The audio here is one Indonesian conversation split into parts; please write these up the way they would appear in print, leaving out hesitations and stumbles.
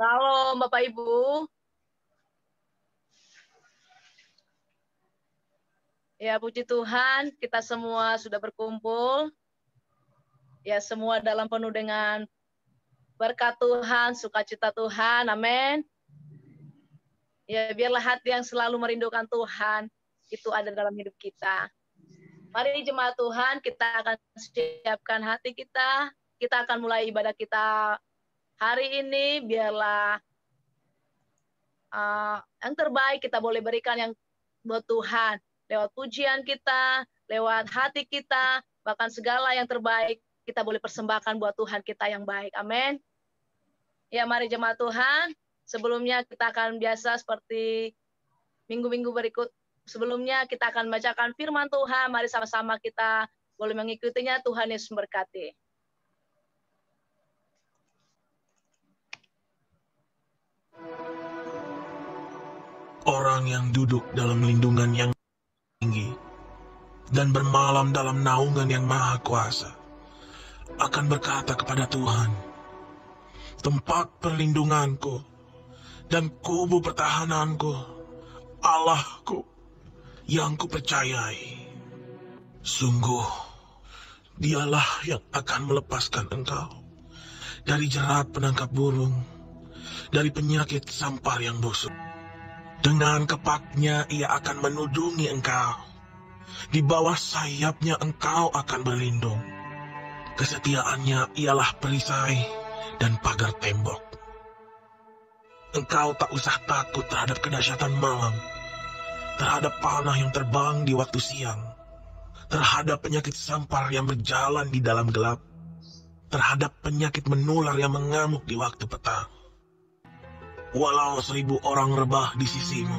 Salam Bapak Ibu. Ya, puji Tuhan, kita semua sudah berkumpul. Ya, semua dalam penuh dengan berkat Tuhan, sukacita Tuhan. Amin. Ya, biarlah hati yang selalu merindukan Tuhan itu ada dalam hidup kita. Mari jemaat Tuhan, kita akan siapkan hati kita. Kita akan mulai ibadah kita hari ini. Biarlah yang terbaik kita boleh berikan yang buat Tuhan. Lewat pujian kita, lewat hati kita, bahkan segala yang terbaik kita boleh persembahkan buat Tuhan kita yang baik. Amin. Ya, mari jemaat Tuhan. Sebelumnya kita akan biasa seperti minggu-minggu berikut. Sebelumnya kita akan bacakan firman Tuhan. Mari sama-sama kita boleh mengikutinya. Tuhan Yesus memberkati. Orang yang duduk dalam lindungan yang tinggi dan bermalam dalam naungan yang maha kuasa akan berkata kepada Tuhan, tempat perlindunganku dan kubu pertahananku, Allahku yang kupercayai. Sungguh, dialah yang akan melepaskan engkau dari jerat penangkap burung, dari penyakit sampar yang busuk. Dengan kepaknya ia akan menudungi engkau. Di bawah sayapnya engkau akan berlindung. Kesetiaannya ialah perisai dan pagar tembok. Engkau tak usah takut terhadap kedahsyatan malam, terhadap panah yang terbang di waktu siang, terhadap penyakit sampar yang berjalan di dalam gelap, terhadap penyakit menular yang mengamuk di waktu petang. Walau 1000 orang rebah di sisimu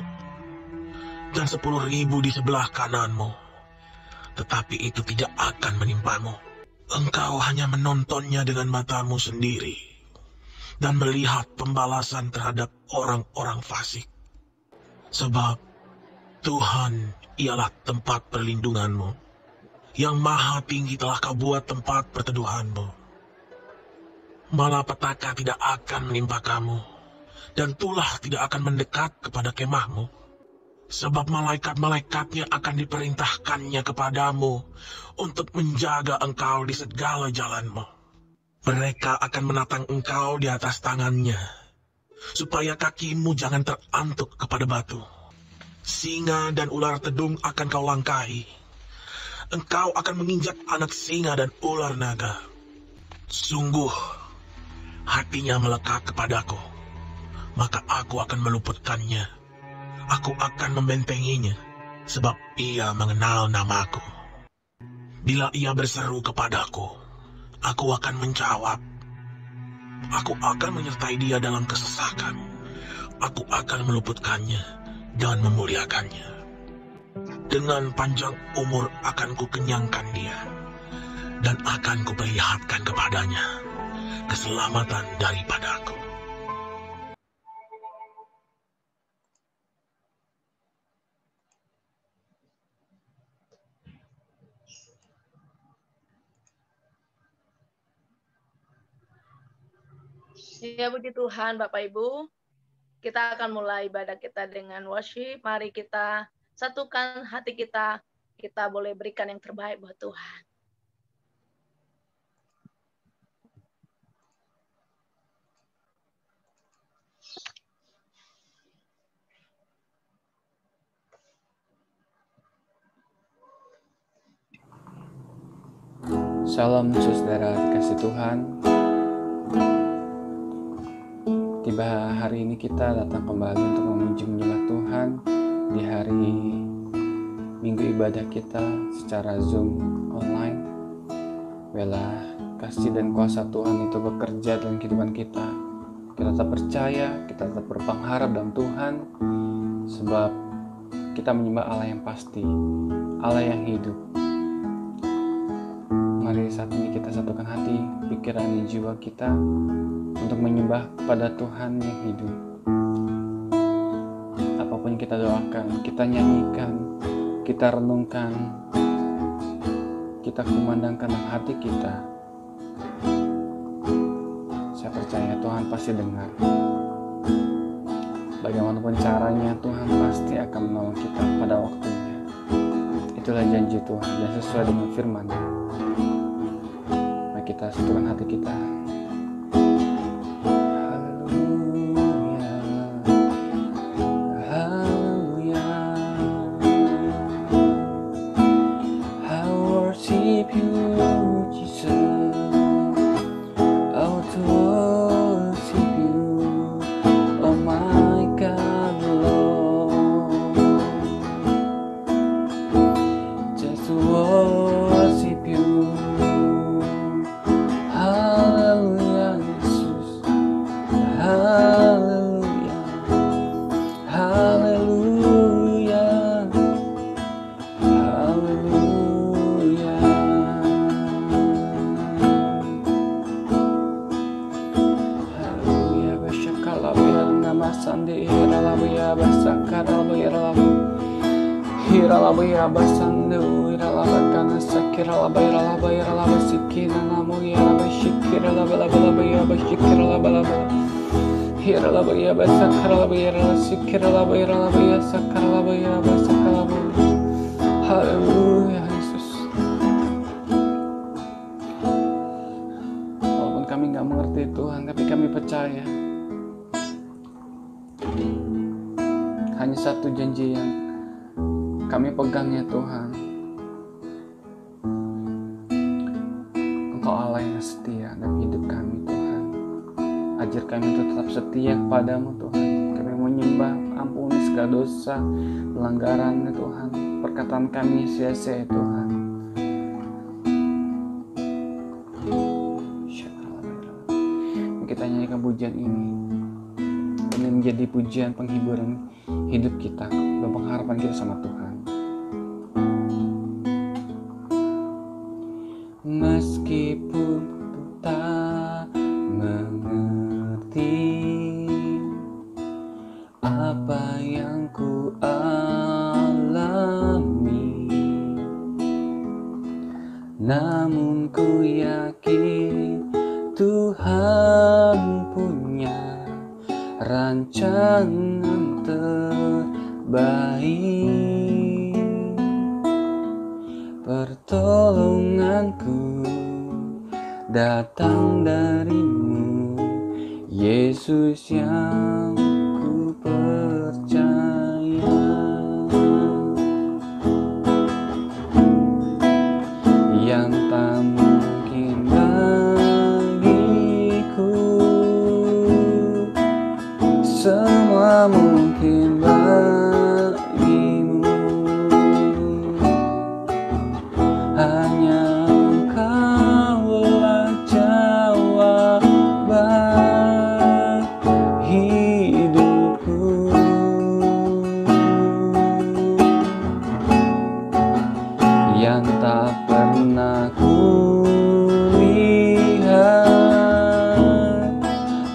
dan 10.000 di sebelah kananmu, tetapi itu tidak akan menimpamu. Engkau hanya menontonnya dengan matamu sendiri dan melihat pembalasan terhadap orang-orang fasik. Sebab Tuhan ialah tempat perlindunganmu, yang maha tinggi telah kau buat tempat perteduhanmu. Malapetaka tidak akan menimpa kamu, dan tulah tidak akan mendekat kepada kemahmu. Sebab malaikat-malaikatnya akan diperintahkannya kepadamu untuk menjaga engkau di segala jalanmu. Mereka akan menatang engkau di atas tangannya, supaya kakimu jangan terantuk kepada batu. Singa dan ular tedung akan kau langkahi. Engkau akan menginjak anak singa dan ular naga. Sungguh, hatinya melekat kepadaku, maka aku akan meluputkannya. Aku akan membentenginya, sebab ia mengenal namaku. Bila ia berseru kepadaku, aku akan menjawab. Aku akan menyertai dia dalam kesesakan. Aku akan meluputkannya dan memuliakannya. Dengan panjang umur akan kukenyangkan dia, dan akan kuperlihatkan kepadanya keselamatan daripadaku. Ya, puji Tuhan Bapak Ibu. Kita akan mulai ibadah kita dengan worship. Mari kita satukan hati kita. Kita boleh berikan yang terbaik buat Tuhan. Salam saudara kasih Tuhan. Tiba hari ini kita datang kembali untuk memuji menyembah Tuhan di hari minggu ibadah kita secara Zoom online. Biarlah kasih dan kuasa Tuhan itu bekerja dalam kehidupan kita. Kita tetap percaya, kita tetap berpengharap dalam Tuhan, sebab kita menyembah Allah yang pasti, Allah yang hidup. Mari saat ini kita satukan hati, pikiran, dan jiwa kita untuk menyembah kepada Tuhan yang hidup. Apapun yang kita doakan, kita nyanyikan, kita renungkan, kita kumandangkan dalam hati kita. Saya percaya Tuhan pasti dengar. bagaimanapun caranya Tuhan pasti akan menolong kita pada waktunya. Itulah janji Tuhan dan sesuai dengan firman-Nya. Mari kita satukan hati kita. Haleluya Yesus. Walaupun kami gak mengerti Tuhan, tapi kami percaya hanya satu janji yang kami pegang ya Tuhan. Engkau Allah yang setia dalam hidup kami Tuhan. Ajar kami untuk tetap setia kepadamu Tuhan. Kami menyembah, ampuni segala dosa, pelanggaran ya Tuhan. Perkataan kami sia-sia ya Tuhan. Kita nyanyikan pujian ini. Ini menjadi pujian penghiburan hidup kita dan pengharapan kita sama Tuhan. Meskipun ku tak mengerti apa yang ku alami, namun ku yakin Tuhan punya rancangan terbaik. Pertolonganku datang darimu, Yesus yang ku percaya. Yang tak mungkin bagiku, semua mungkin bagimu. Hanya Engkaulah jawaban hidupku. Yang tak pernah ku lihat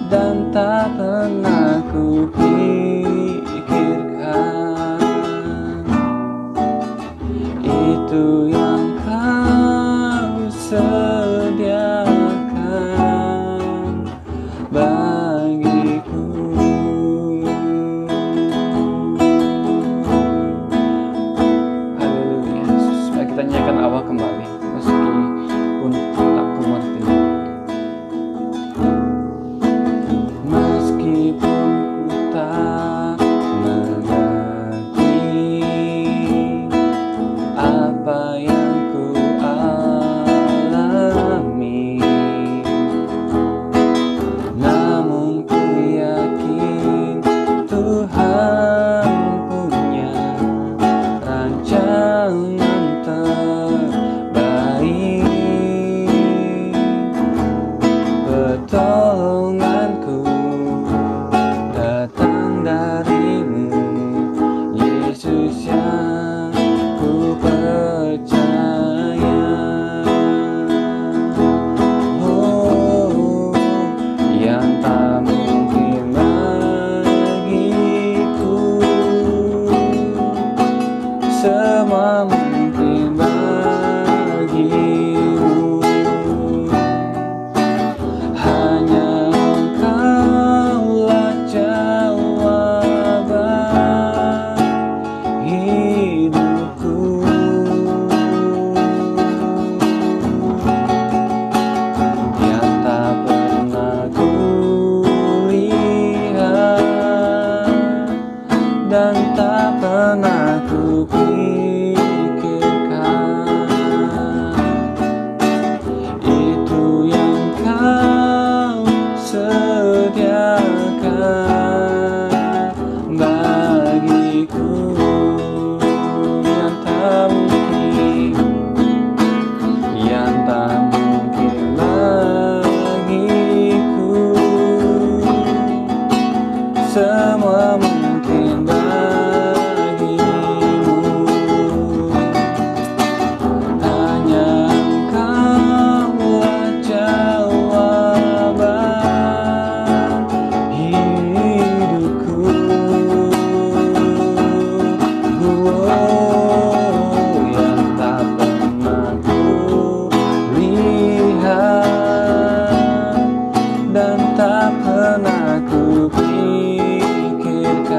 dan tak pernah ku pikirkan, itu yang Kau sediakan bagiku. Haleluya Yesus. Mari kita nyanyikan awal kembali. Meskipun tak ku mengerti, meskipun ku tak semua mungkin bagimu. Hanya Engkaulah jawaban hidupku. Yang tak pernah ku lihat dan tak pernah ku pikirkan,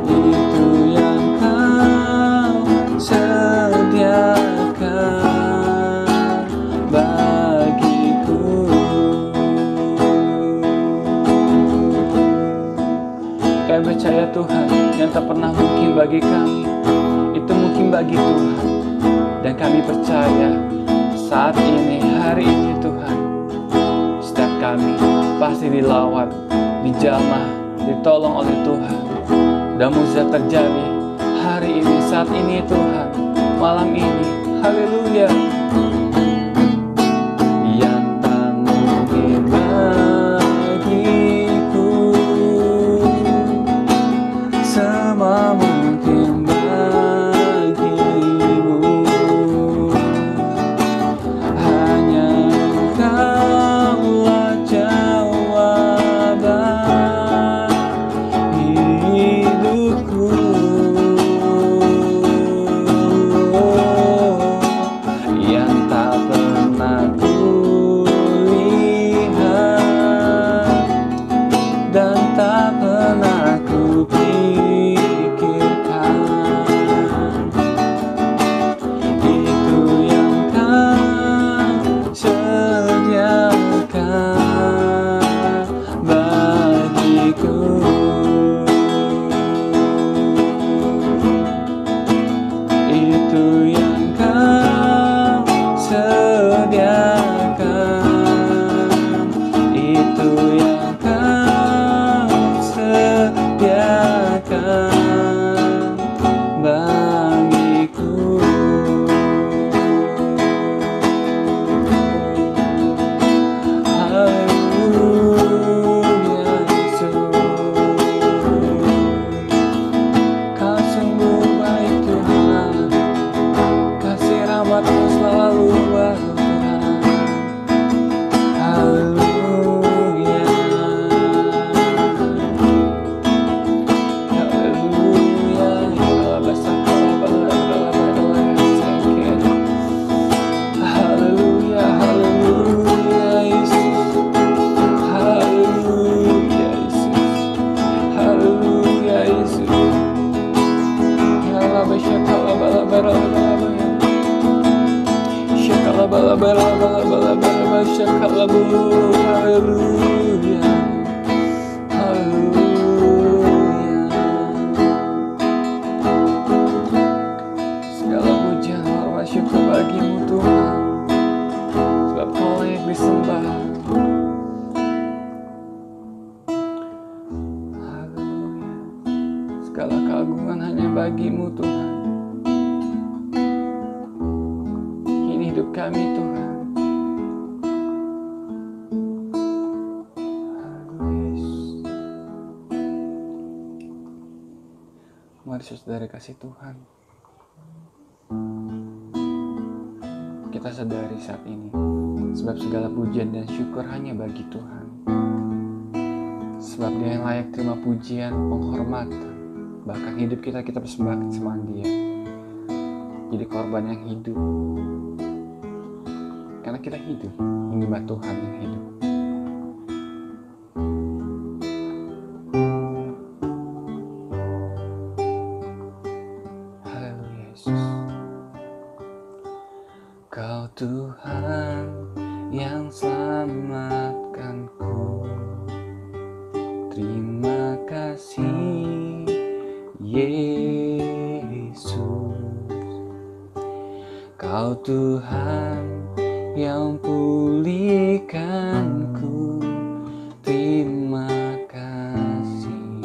itu yang Kau sediakan bagiku. Kami percaya Tuhan, yang tak pernah mungkin bagi kami itu mungkin bagi Tuhan. Dan kami percaya saat ini, hari ini Tuhan, setiap kami pasti dilawat, dijamah, ditolong oleh Tuhan. Dan mujizat terjadi hari ini, saat ini Tuhan, malam ini. Haleluya. Yang tak mungkin bagiku, semua mungkin bagimu. Hanya Engkaulah jawaban hidupku. Yang tak pernah ku lihat dan tak pernah ku pikirkan, itu yang Kau sediakan bagiku. Itu yang Kau sediakan, itu yang Kau sediakan bagiku. Haleluya Yesus, Kau sungguh baik Tuhan, kasih rahmat-Mu selalu baru Tuhan. Haleluya, haleluya, haleluya, haleluya Yesus, haleluya Yesus, haleluya Yesus. Haleluya, haleluya. Segala pujian, hormat, syukur bagi-Mu Tuhan, sebab Kau layak disembah. Haleluya. Segala keagungan hanya bagi-Mu Tuhan. Ini hidup kami Tuhan. Mari saudara kasih Tuhan, kita sadari saat ini, sebab segala pujian dan syukur hanya bagi Tuhan. Sebab Dia yang layak terima pujian, penghormatan, bahkan hidup kita persembahkan sama Dia. Jadi korban yang hidup, karena kita hidup menyembah Tuhan yang hidup. Haleluya Yesus. Kau Tuhan yang selamatkanku, terima kasih Yesus. Kau Tuhan yang pulihkanku, terima kasih.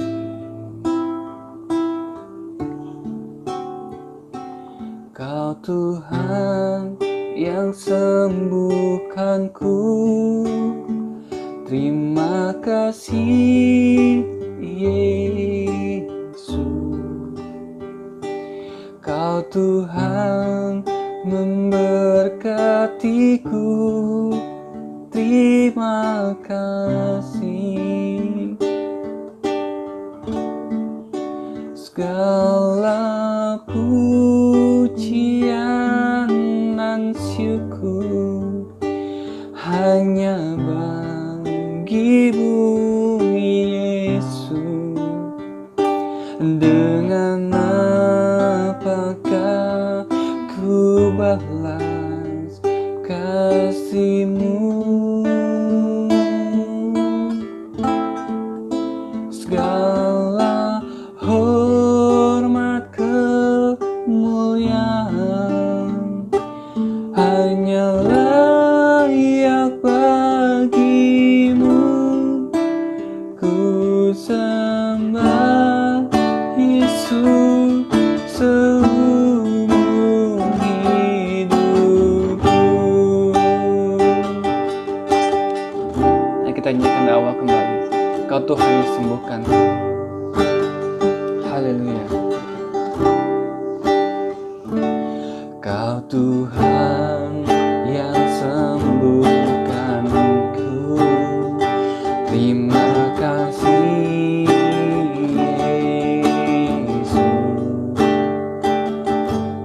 Kau Tuhan yang sembuhkanku, terima kasih Yesus. Kau Tuhan memberkatiku, terima kasih. Segala pujian dan syukur hanya bagi-Mu Yesus. Dengan apakah ku balas kasih-Mu? Segala hormat kemuliaan hanya layak bagi-Mu. Ku sembah Yesus seumur hidupku. Nah, kita nyanyikan awal kembali. Kau Tuhan yang sembuhkan. Haleluya. Kau Tuhan yang sembuhkanku, terima kasih Yesus.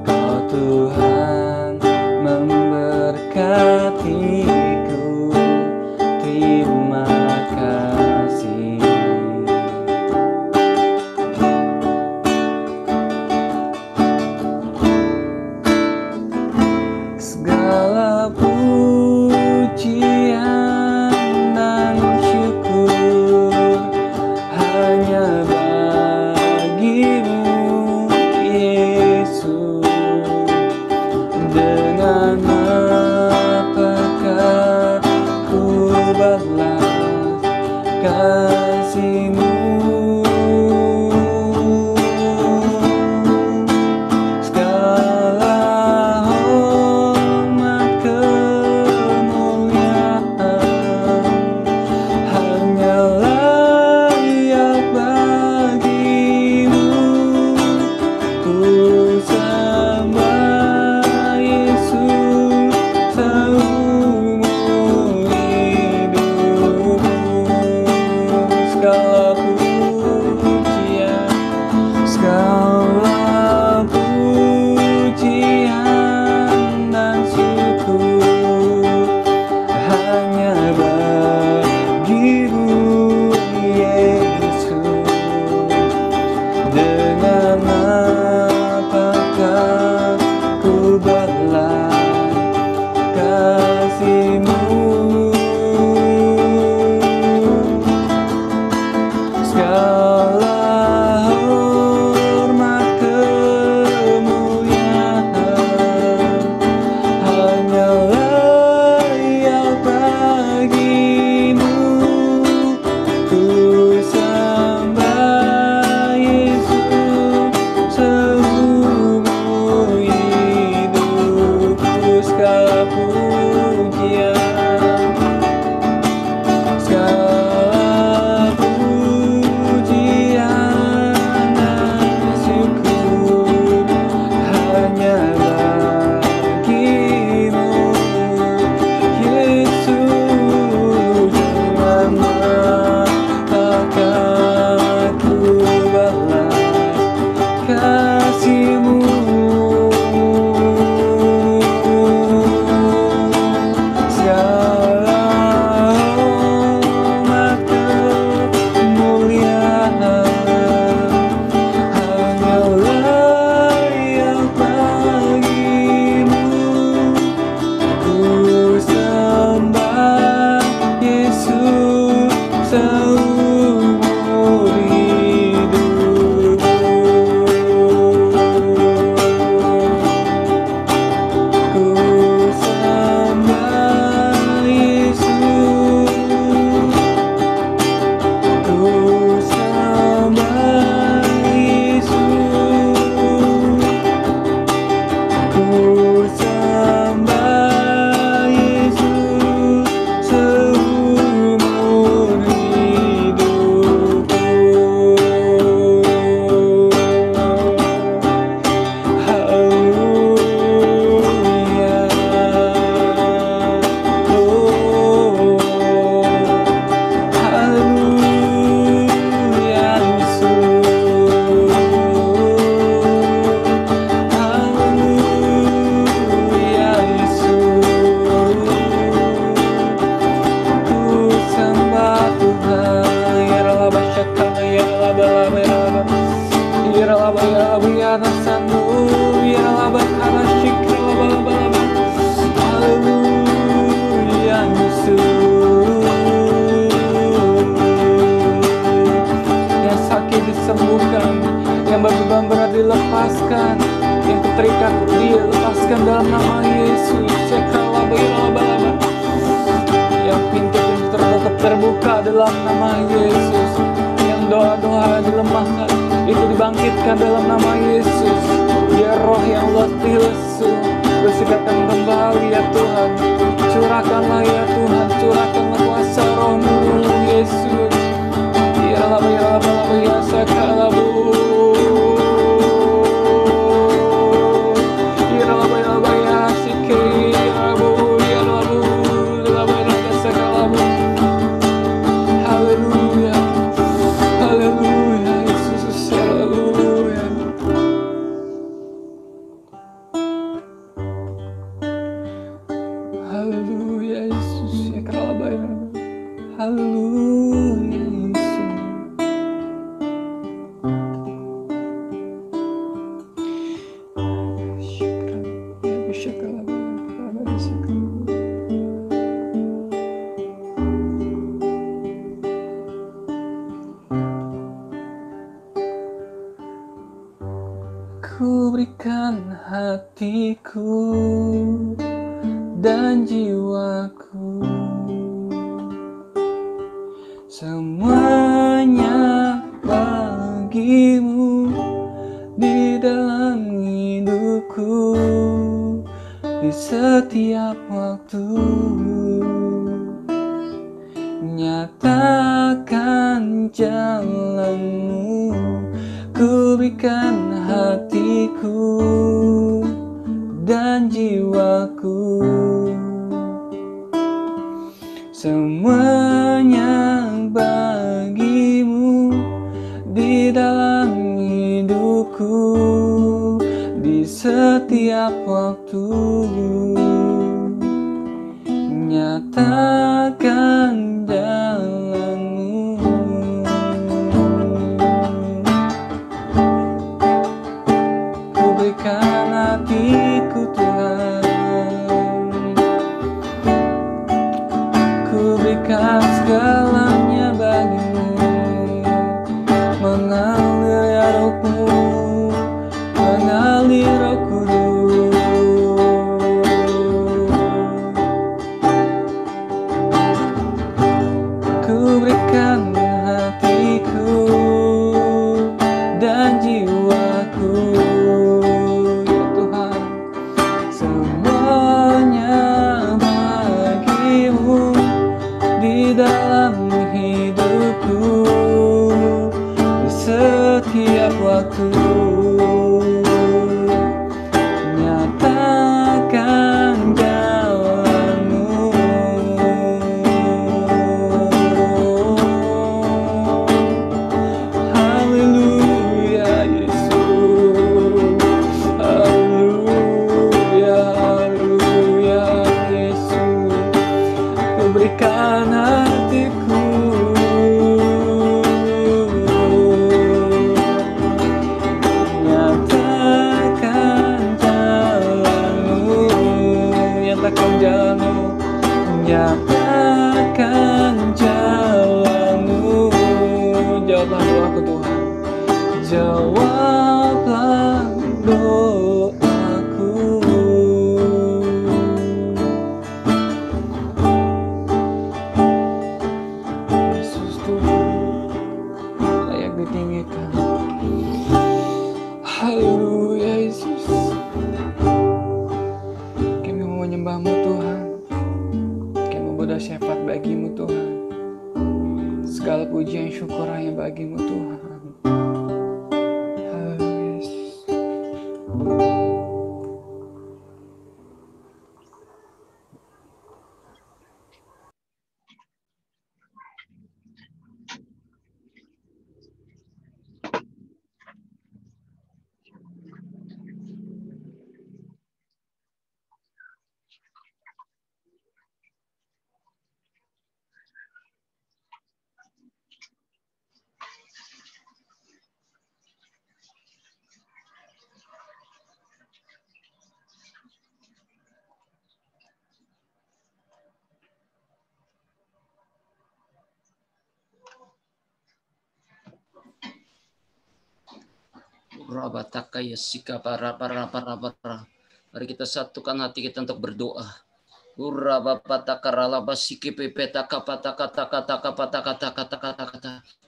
Kau Tuhan memberkatiku, terima kasih. Segala pujian dan syukur hanya bagi-Mu Yesus. Dengan apakah ku balas kasih-Mu? dalam nama Yesus. Yang doa-doa dilemahkan itu dibangkitkan dalam nama Yesus. Ya roh yang letih lesu, bersihkan kembali ya Tuhan. Curahkanlah ya Tuhan, curahkanlah kuasa roh-Mu Yesus. Ya Rabbi, ya Rabbi, ya Sakalabu. Ya Rabbi, ya Rabbi, ya Sike, ya Rabbi, ya Rabbi, ya Rabbi, ya Sakalabu. Haleluya, haleluya, Yesus, haleluya. Haleluya, Yesus, ya Rabbi, haleluya, Yesus. Ku berikan hatiku dan jiwaku, semuanya bagimu di dalam hidupku, di setiap waktu. Nyatakan jalanmu, ku berikan hatiku dan jiwaku, semuanya bagimu di dalam hidupku, di setiap waktu. Nyatakan jalanmu. Ku berikan hatiku Tuhan, ku berikan segalanya bagimu. Mengalir ya Roh-Mu, mengalir Roh Kudus. Ku berikan hatiku dan jiwaku ya Tuhan, semuanya bagimu di dalam hidupku, di setiap waktu. Nyatakan jalanmu. Haleluya Yesus, haleluya, haleluya Yesus. Ku berikan hatiku, nyatakan jalanmu, nyatakan jalanmu, nyatakan jalanmu. Jawablah doaku Tuhan, jawablah doaku. Yesus Tuhan layak ditinggikan. Haleluya Yesus, kami mau menyembah-Mu Tuhan, kami mau syafaat bagi-Mu Tuhan. Segala pujian syukur hanya bagi-Mu Tuhan. Haleluya Yesus. Rabataka ya sika para. Mari kita satukan hati kita untuk berdoa.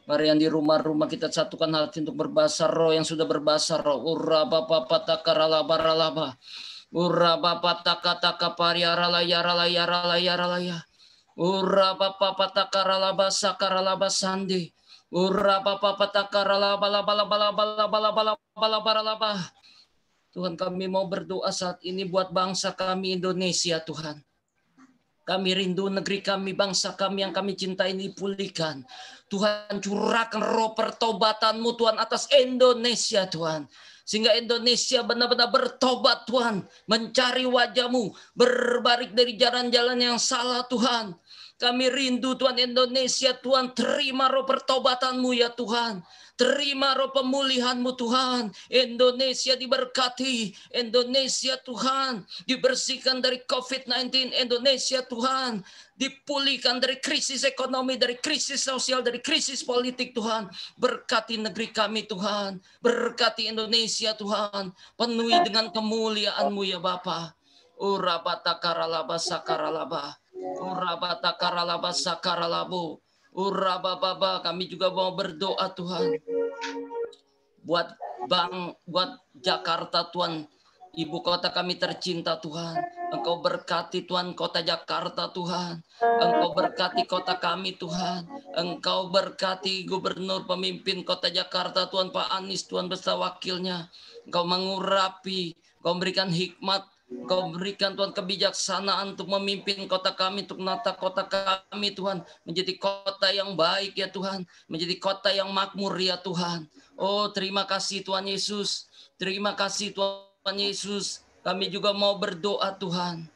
Mari yang di rumah-rumah kita satukan hati untuk berbahasa roh yang sudah berbahasa roh. Tuhan, kami mau berdoa saat ini buat bangsa kami Indonesia, Tuhan. Kami rindu negeri kami, bangsa kami yang kami cintai ini dipulihkan. Tuhan, curahkan roh pertobatanmu Tuhan atas Indonesia Tuhan. Sehingga Indonesia benar-benar bertobat Tuhan. Mencari wajah-Mu. Berbalik dari jalan-jalan yang salah Tuhan. Kami rindu Tuhan Indonesia Tuhan. Terima roh pertobatanmu ya Tuhan. Terima roh pemulihan-Mu Tuhan. Indonesia diberkati. Indonesia Tuhan dibersihkan dari COVID-19. Indonesia Tuhan dipulihkan dari krisis ekonomi, dari krisis sosial, dari krisis politik Tuhan. Berkati negeri kami Tuhan. Berkati Indonesia Tuhan. Penuhi dengan kemuliaan-Mu ya Bapa. Urabata karalaba sakaralaba. Urabata karalaba sakaralabu. Urababa, kami juga mau berdoa Tuhan buat Jakarta Tuhan, ibu kota kami tercinta Tuhan. Engkau berkati Tuhan kota Jakarta Tuhan. Engkau berkati kota kami Tuhan. Engkau berkati gubernur pemimpin kota Jakarta Tuhan, Pak Anies Tuhan beserta wakilnya. Engkau mengurapi, Engkau memberikan hikmat, Kau berikan Tuhan kebijaksanaan untuk memimpin kota kami, untuk menata kota kami Tuhan. Menjadi kota yang baik ya Tuhan. Menjadi kota yang makmur ya Tuhan. Oh terima kasih Tuhan Yesus. Terima kasih Tuhan Yesus. Kami juga mau berdoa Tuhan.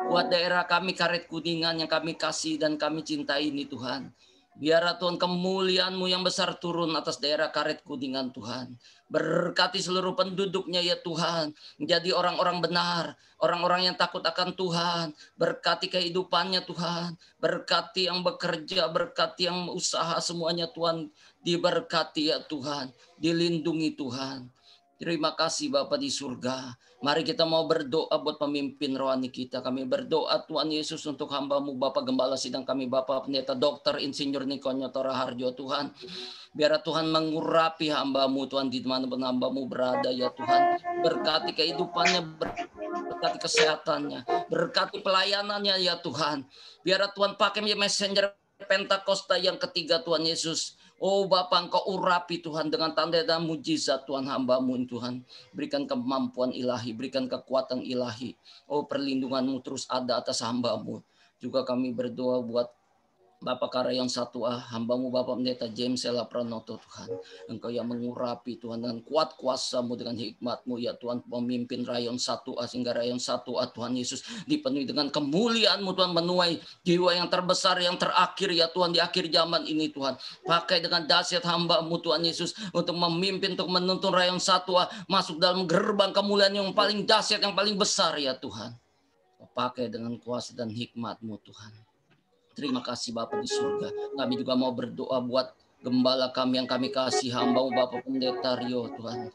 Buat daerah kami Karet Kuningan yang kami kasih dan kami cintai ini Tuhan. Biar Tuhan kemuliaan-Mu yang besar turun atas daerah Karet Kuningan Tuhan. Berkati seluruh penduduknya ya Tuhan. Menjadi orang-orang benar. Orang-orang yang takut akan Tuhan. Berkati kehidupannya Tuhan. Berkati yang bekerja. Berkati yang usaha semuanya Tuhan. Diberkati ya Tuhan. Dilindungi Tuhan. Terima kasih Bapa di surga. Mari kita mau berdoa buat pemimpin rohani kita. Kami berdoa Tuhan Yesus untuk hamba-Mu Bapak Gembala Sidang kami Bapak Pendeta Dr. Insinyur Nikonyo Toraharjo Tuhan. Biar Tuhan mengurapi hamba-Mu Tuhan di mana pun hamba-Mu berada ya Tuhan. Berkati kehidupannya, berkati kesehatannya, berkati pelayanannya ya Tuhan. Biar Tuhan pakai messenger Pentakosta yang ketiga Tuhan Yesus. Oh Bapa Engkau urapi Tuhan dengan tanda dan mujizat Tuhan hamba-Mu Tuhan. Berikan kemampuan ilahi, berikan kekuatan ilahi. Oh perlindungan-Mu terus ada atas hamba-Mu. Juga kami berdoa buat Bapak Karayon 1A, hamba-Mu Bapak Pendeta James Ella Pranoto Tuhan. Engkau yang mengurapi Tuhan dengan kuat kuasa-Mu, dengan hikmat-Mu ya Tuhan. Pemimpin Rayon 1A sehingga Rayon 1A Tuhan Yesus dipenuhi dengan kemuliaan-Mu Tuhan. Menuai jiwa yang terbesar, yang terakhir ya Tuhan di akhir zaman ini Tuhan. Pakai dengan dahsyat hamba-Mu Tuhan Yesus untuk memimpin, untuk menuntun Rayon 1A masuk dalam gerbang kemuliaan yang paling dahsyat, yang paling besar ya Tuhan. Pakai dengan kuasa dan hikmat-Mu Tuhan. Terima kasih Bapak di surga. Kami juga mau berdoa buat gembala kami yang kami kasih, hamba-Mu Bapak Pendeta Rio Tuhan.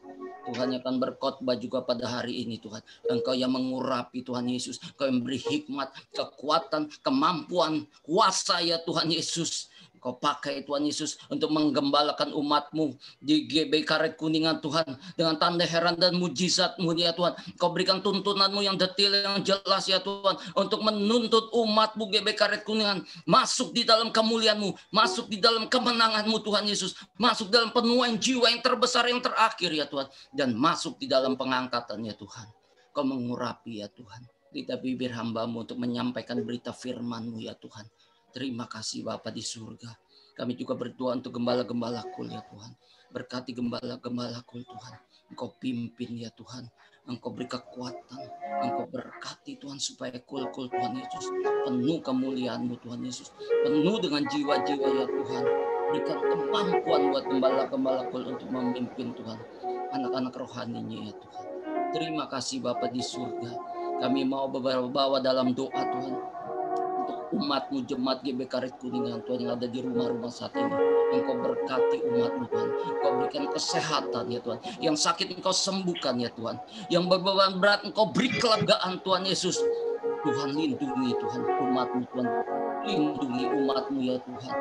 Tuhan yang akan berkhotbah juga pada hari ini Tuhan. Engkau yang mengurapi Tuhan Yesus. Engkau yang beri hikmat, kekuatan, kemampuan, kuasa ya Tuhan Yesus. Kau pakai Tuhan Yesus untuk menggembalakan umat-Mu di GB Karet Kuningan Tuhan. Dengan tanda heran dan mujizat-Mu ya Tuhan. Kau berikan tuntunan-Mu yang detail, yang jelas ya Tuhan. Untuk menuntut umat-Mu GB Karet Kuningan. Masuk di dalam kemuliaan-Mu. Masuk di dalam kemenangan-Mu Tuhan Yesus. Masuk dalam penuaian jiwa yang terbesar, yang terakhir ya Tuhan. Dan masuk di dalam pengangkatan ya Tuhan. Kau mengurapi ya Tuhan. Lidah bibir hamba-Mu untuk menyampaikan berita firman-Mu ya Tuhan. Terima kasih Bapa di surga. Kami juga berdoa untuk gembala-gembala kul ya Tuhan. Berkati gembala-gembala kul Tuhan. Engkau pimpin ya Tuhan. Engkau beri kekuatan. Engkau berkati Tuhan supaya kul-kul Tuhan Yesus. Penuh kemuliaan-Mu Tuhan Yesus. Penuh dengan jiwa-jiwa ya Tuhan. Berikan kemampuan buat gembala-gembala kul untuk memimpin Tuhan. Anak-anak rohaninya ya Tuhan. Terima kasih Bapa di surga. Kami mau bawa dalam doa Tuhan. Umat-Mu jemaat GB Karet Kuningan Tuhan yang ada di rumah-rumah saat ini. Engkau berkati umat-Mu Tuhan. Engkau berikan kesehatan ya Tuhan. Yang sakit Engkau sembuhkan ya Tuhan. Yang berbeban berat Engkau beri kelegaan Tuhan Yesus. Tuhan lindungi Tuhan umat-Mu Tuhan. Lindungi umat-Mu ya Tuhan.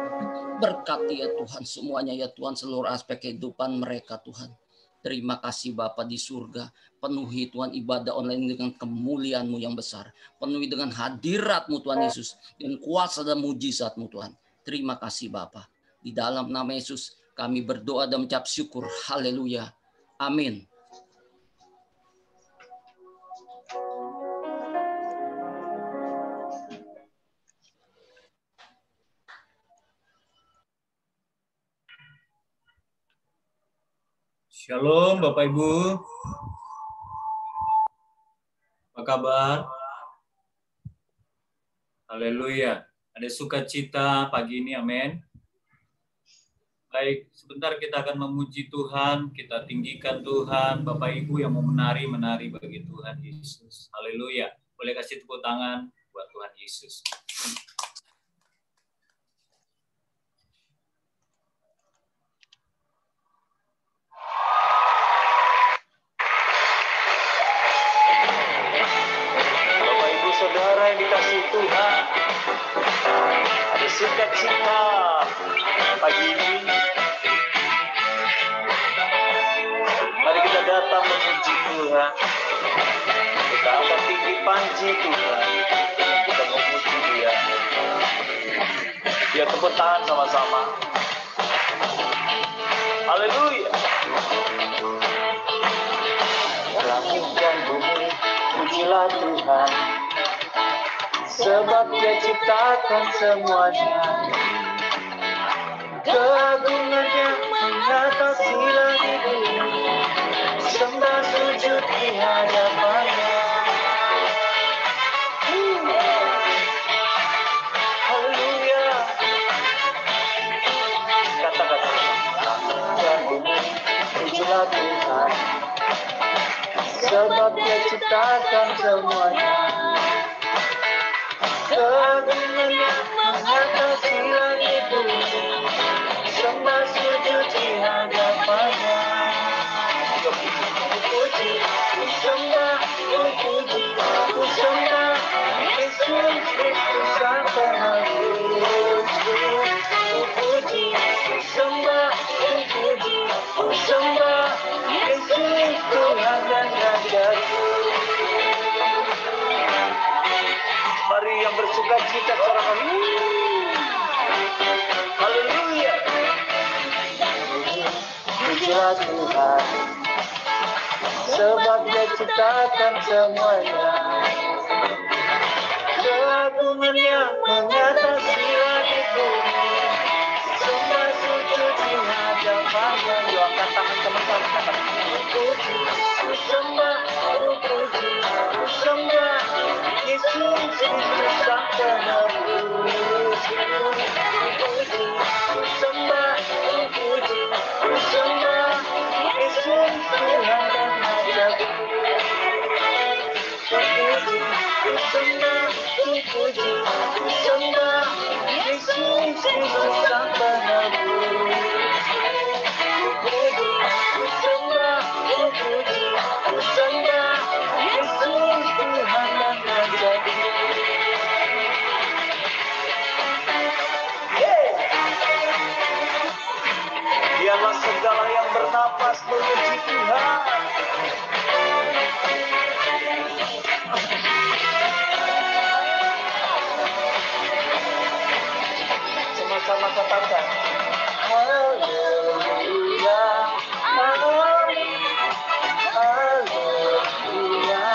Berkati ya Tuhan semuanya ya Tuhan, seluruh aspek kehidupan mereka Tuhan. Terima kasih Bapa di surga. Penuhi Tuhan ibadah online dengan kemuliaan-Mu yang besar. Penuhi dengan hadirat-Mu Tuhan Yesus. Dan kuasa dan mujizat-Mu Tuhan. Terima kasih Bapa. Di dalam nama Yesus kami berdoa dan mengucap syukur. Haleluya. Amin. Shalom Bapak Ibu. Apa kabar? Haleluya. Ada sukacita pagi ini, amin. Baik, sebentar kita akan memuji Tuhan, kita tinggikan Tuhan. Bapak Ibu yang mau menari bagi Tuhan Yesus. Haleluya. Boleh kasih tepuk tangan buat Tuhan Yesus. Saudara yang dikasihi Tuhan, ada sukacita pagi ini. Mari kita datang memuji Tuhan. Kita akan tinggi panji Tuhan. Kita memuji Dia. Biar tepuk tangan sama-sama. Haleluya. Langit dan bumi, pujilah Tuhan. Sebab Dia ciptakan semuanya. Keagungannya mengatasi langit bumi. Sembah sujud di hadapannya. Haleluya. Kata-kata langit dan bumi, pujilah Tuhan. Sebab Dia ciptakan semuanya. Keagungannya mengatasi langit bumi. Sembah sujud di hadapannya. Puji, ku sembah, ku puji, ku sembah Yesus Kristus Sang Penebus. Ku puji, ku sembah, ku puji, ku sembah Yesus Tuhan dan Rajaku. Mari yang bersuka cita sorakan. Haleluya. Pujilah Tuhan. Sebab Dia ciptakan semuanya. Keagungannya mengatasi langit bumi. Sembah sujud di hadapannya. Yuk angkat tangan teman-teman. Puji, ku sembah, ku puji, ku sembah Yesus Kristus Sang Penebus. Puji, ku sembah, ku puji, ku sembah Yesus Tuhan dan Rajaku. Puji, ku sembah, ku puji, ku sembah Yesus Kristus Sang Penebus. Puji, ku sembah, ku puji, ku sembah Yesus Tuhan dan Rajaku. Dialah segala yang bernapas memuji Tuhan. Sama-sama katakan haleluya, amin, haleluya,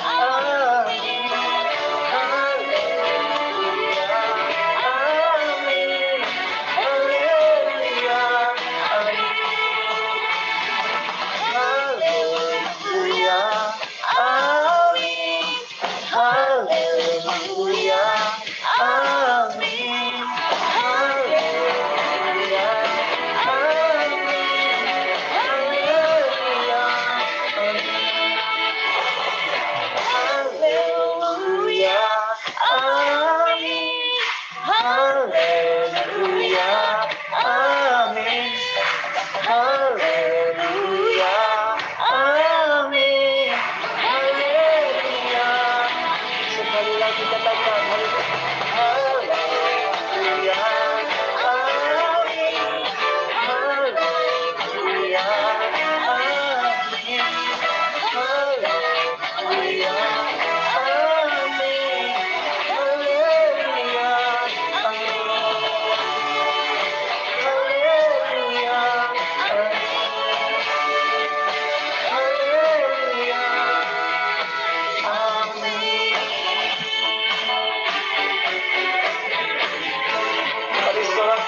amin, haleluya, amin, haleluya, amin, haleluya, amin, haleluya, amin. Haleluya, amin.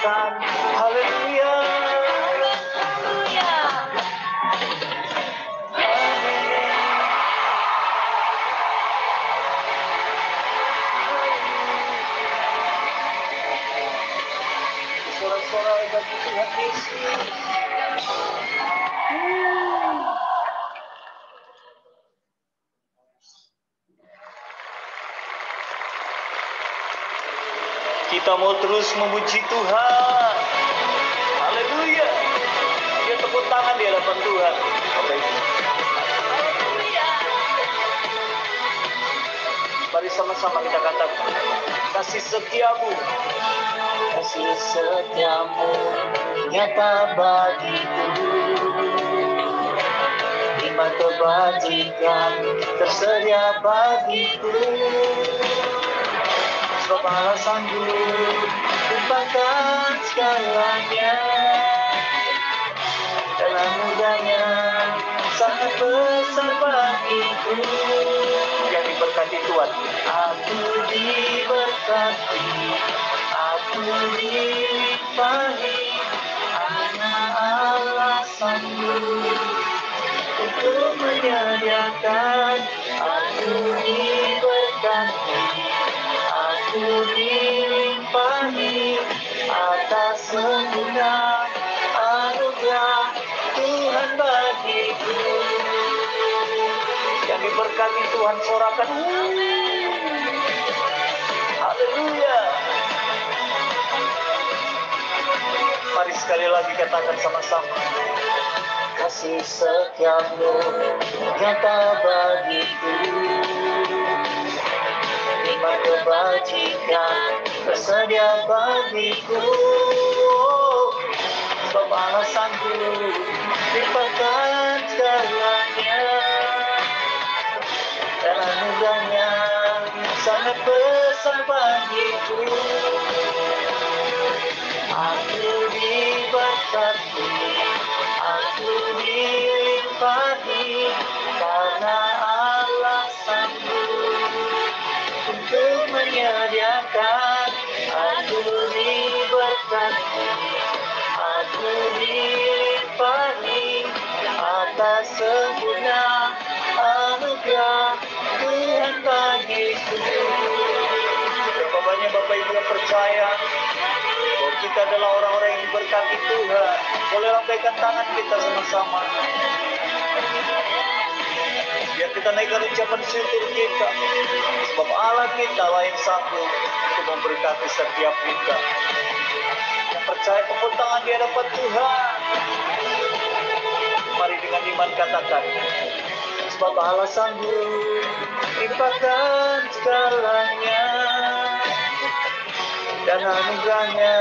dipercayakan. Haleluya. Sorak-sorak bagi Tuhan Yesus. Kita mau terus memuji Tuhan. Haleluya. Dia tepuk tangan di hadapan Tuhan. Mari sama-sama kita katakan, kasih setiamu, kasih setiamu nyata bagiku, iman kebajikan tersedia bagiku. Sebab Allah sanggup limpahkan segalanya, dalam mudahnya sangat besar bagiku. Yang diberkati Tuhan, aku diberkati, aku dilimpahi, anak Allah sanggup untuk menyediakan. Aku diberkati, aku dilimpahi atas segala anugerah Tuhan bagiku. Yang diberkati Tuhan sorakan. Haleluya. Mari sekali lagi katakan sama-sama. Kasih setiamu nyata bagiku, iman kebajikan tersedia bagiku. Sebab Allah sanggup limpahkan segalanya, dan anugerahnya sangat besar bagiku. Aku diberkati, aku dilimpahi, karena Allah sanggup untuk menyediakan. Aku diberkati, aku dilimpahi atas segala anugerah Tuhan bagiku. Berapa banyak Bapak Ibu yang percaya bahwa kita adalah orang-orang yang diberkati Tuhan. Boleh lambaikan tangan kita sama-sama. Biar kita naikkan ucapan syukur kita. Sebab Allah kita lah yang sanggup untuk memberkati setiap kita. Yang percaya tepuk tangan di hadapan Tuhan. Mari dengan iman katakan. Sebab Allah sanggup limpahkan segalanya, dan anugerahnya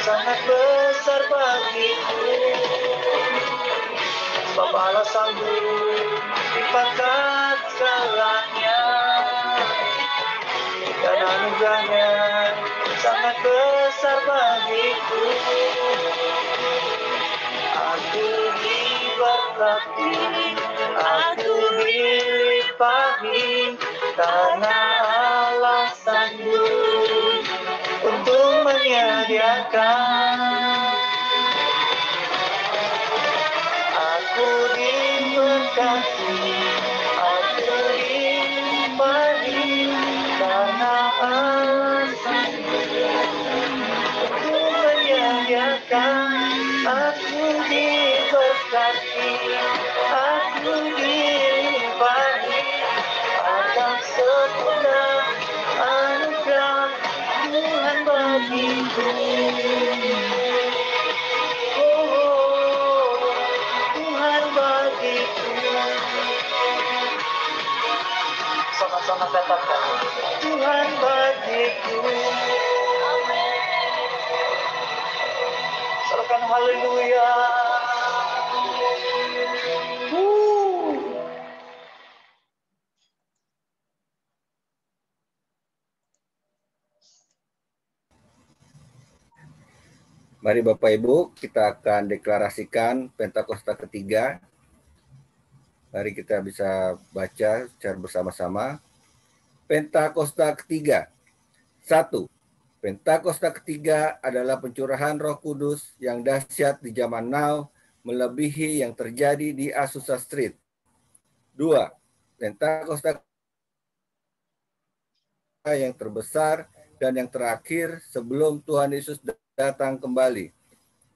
sangat besar bagiku. Sebab Allah sanggup limpahkan segalanya, dan anugerahnya sangat besar bagiku. Aku diberkati, aku dilimpahi, karena Allah sanggup untuk menyediakan. Aku diberkati, aku dilimpahi, karena Allah sanggup untuk menyediakan. Aku diberkati, aku dilimpahi atas segala anugerah Tuhan bagiku. Oh, Tuhan bagiku. Sama-sama katakan, Tuhan bagiku. Serahkan haleluya. Mari Bapak Ibu, kita akan deklarasikan Pentakosta ketiga. Mari kita bisa baca secara bersama-sama. Pentakosta ketiga. 1. Pentakosta ketiga adalah pencurahan Roh Kudus yang dahsyat di zaman now, melebihi yang terjadi di Azusa Street. 2. Pentakosta yang terbesar dan yang terakhir sebelum Tuhan Yesus datang kembali.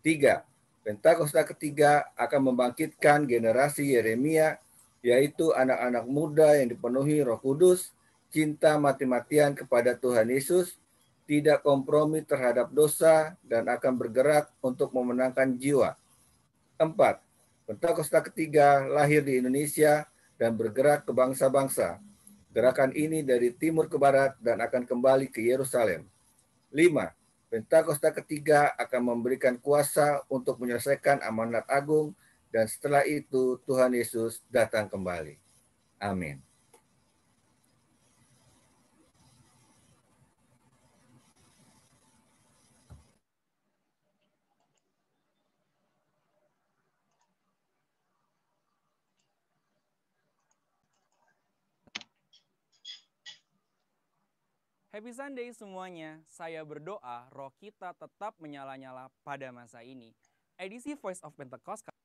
3. Pentakosta ketiga akan membangkitkan generasi Yeremia, yaitu anak-anak muda yang dipenuhi Roh Kudus, cinta mati-matian kepada Tuhan Yesus, tidak kompromi terhadap dosa, dan akan bergerak untuk memenangkan jiwa. 4. Pentakosta ketiga lahir di Indonesia dan bergerak ke bangsa-bangsa. Gerakan ini dari timur ke barat dan akan kembali ke Yerusalem. 5. Pentakosta ketiga akan memberikan kuasa untuk menyelesaikan amanat agung, dan setelah itu Tuhan Yesus datang kembali. Amin. Happy Sunday semuanya, saya berdoa roh kita tetap menyala-nyala pada masa ini. Edisi Voice of Pentecost kali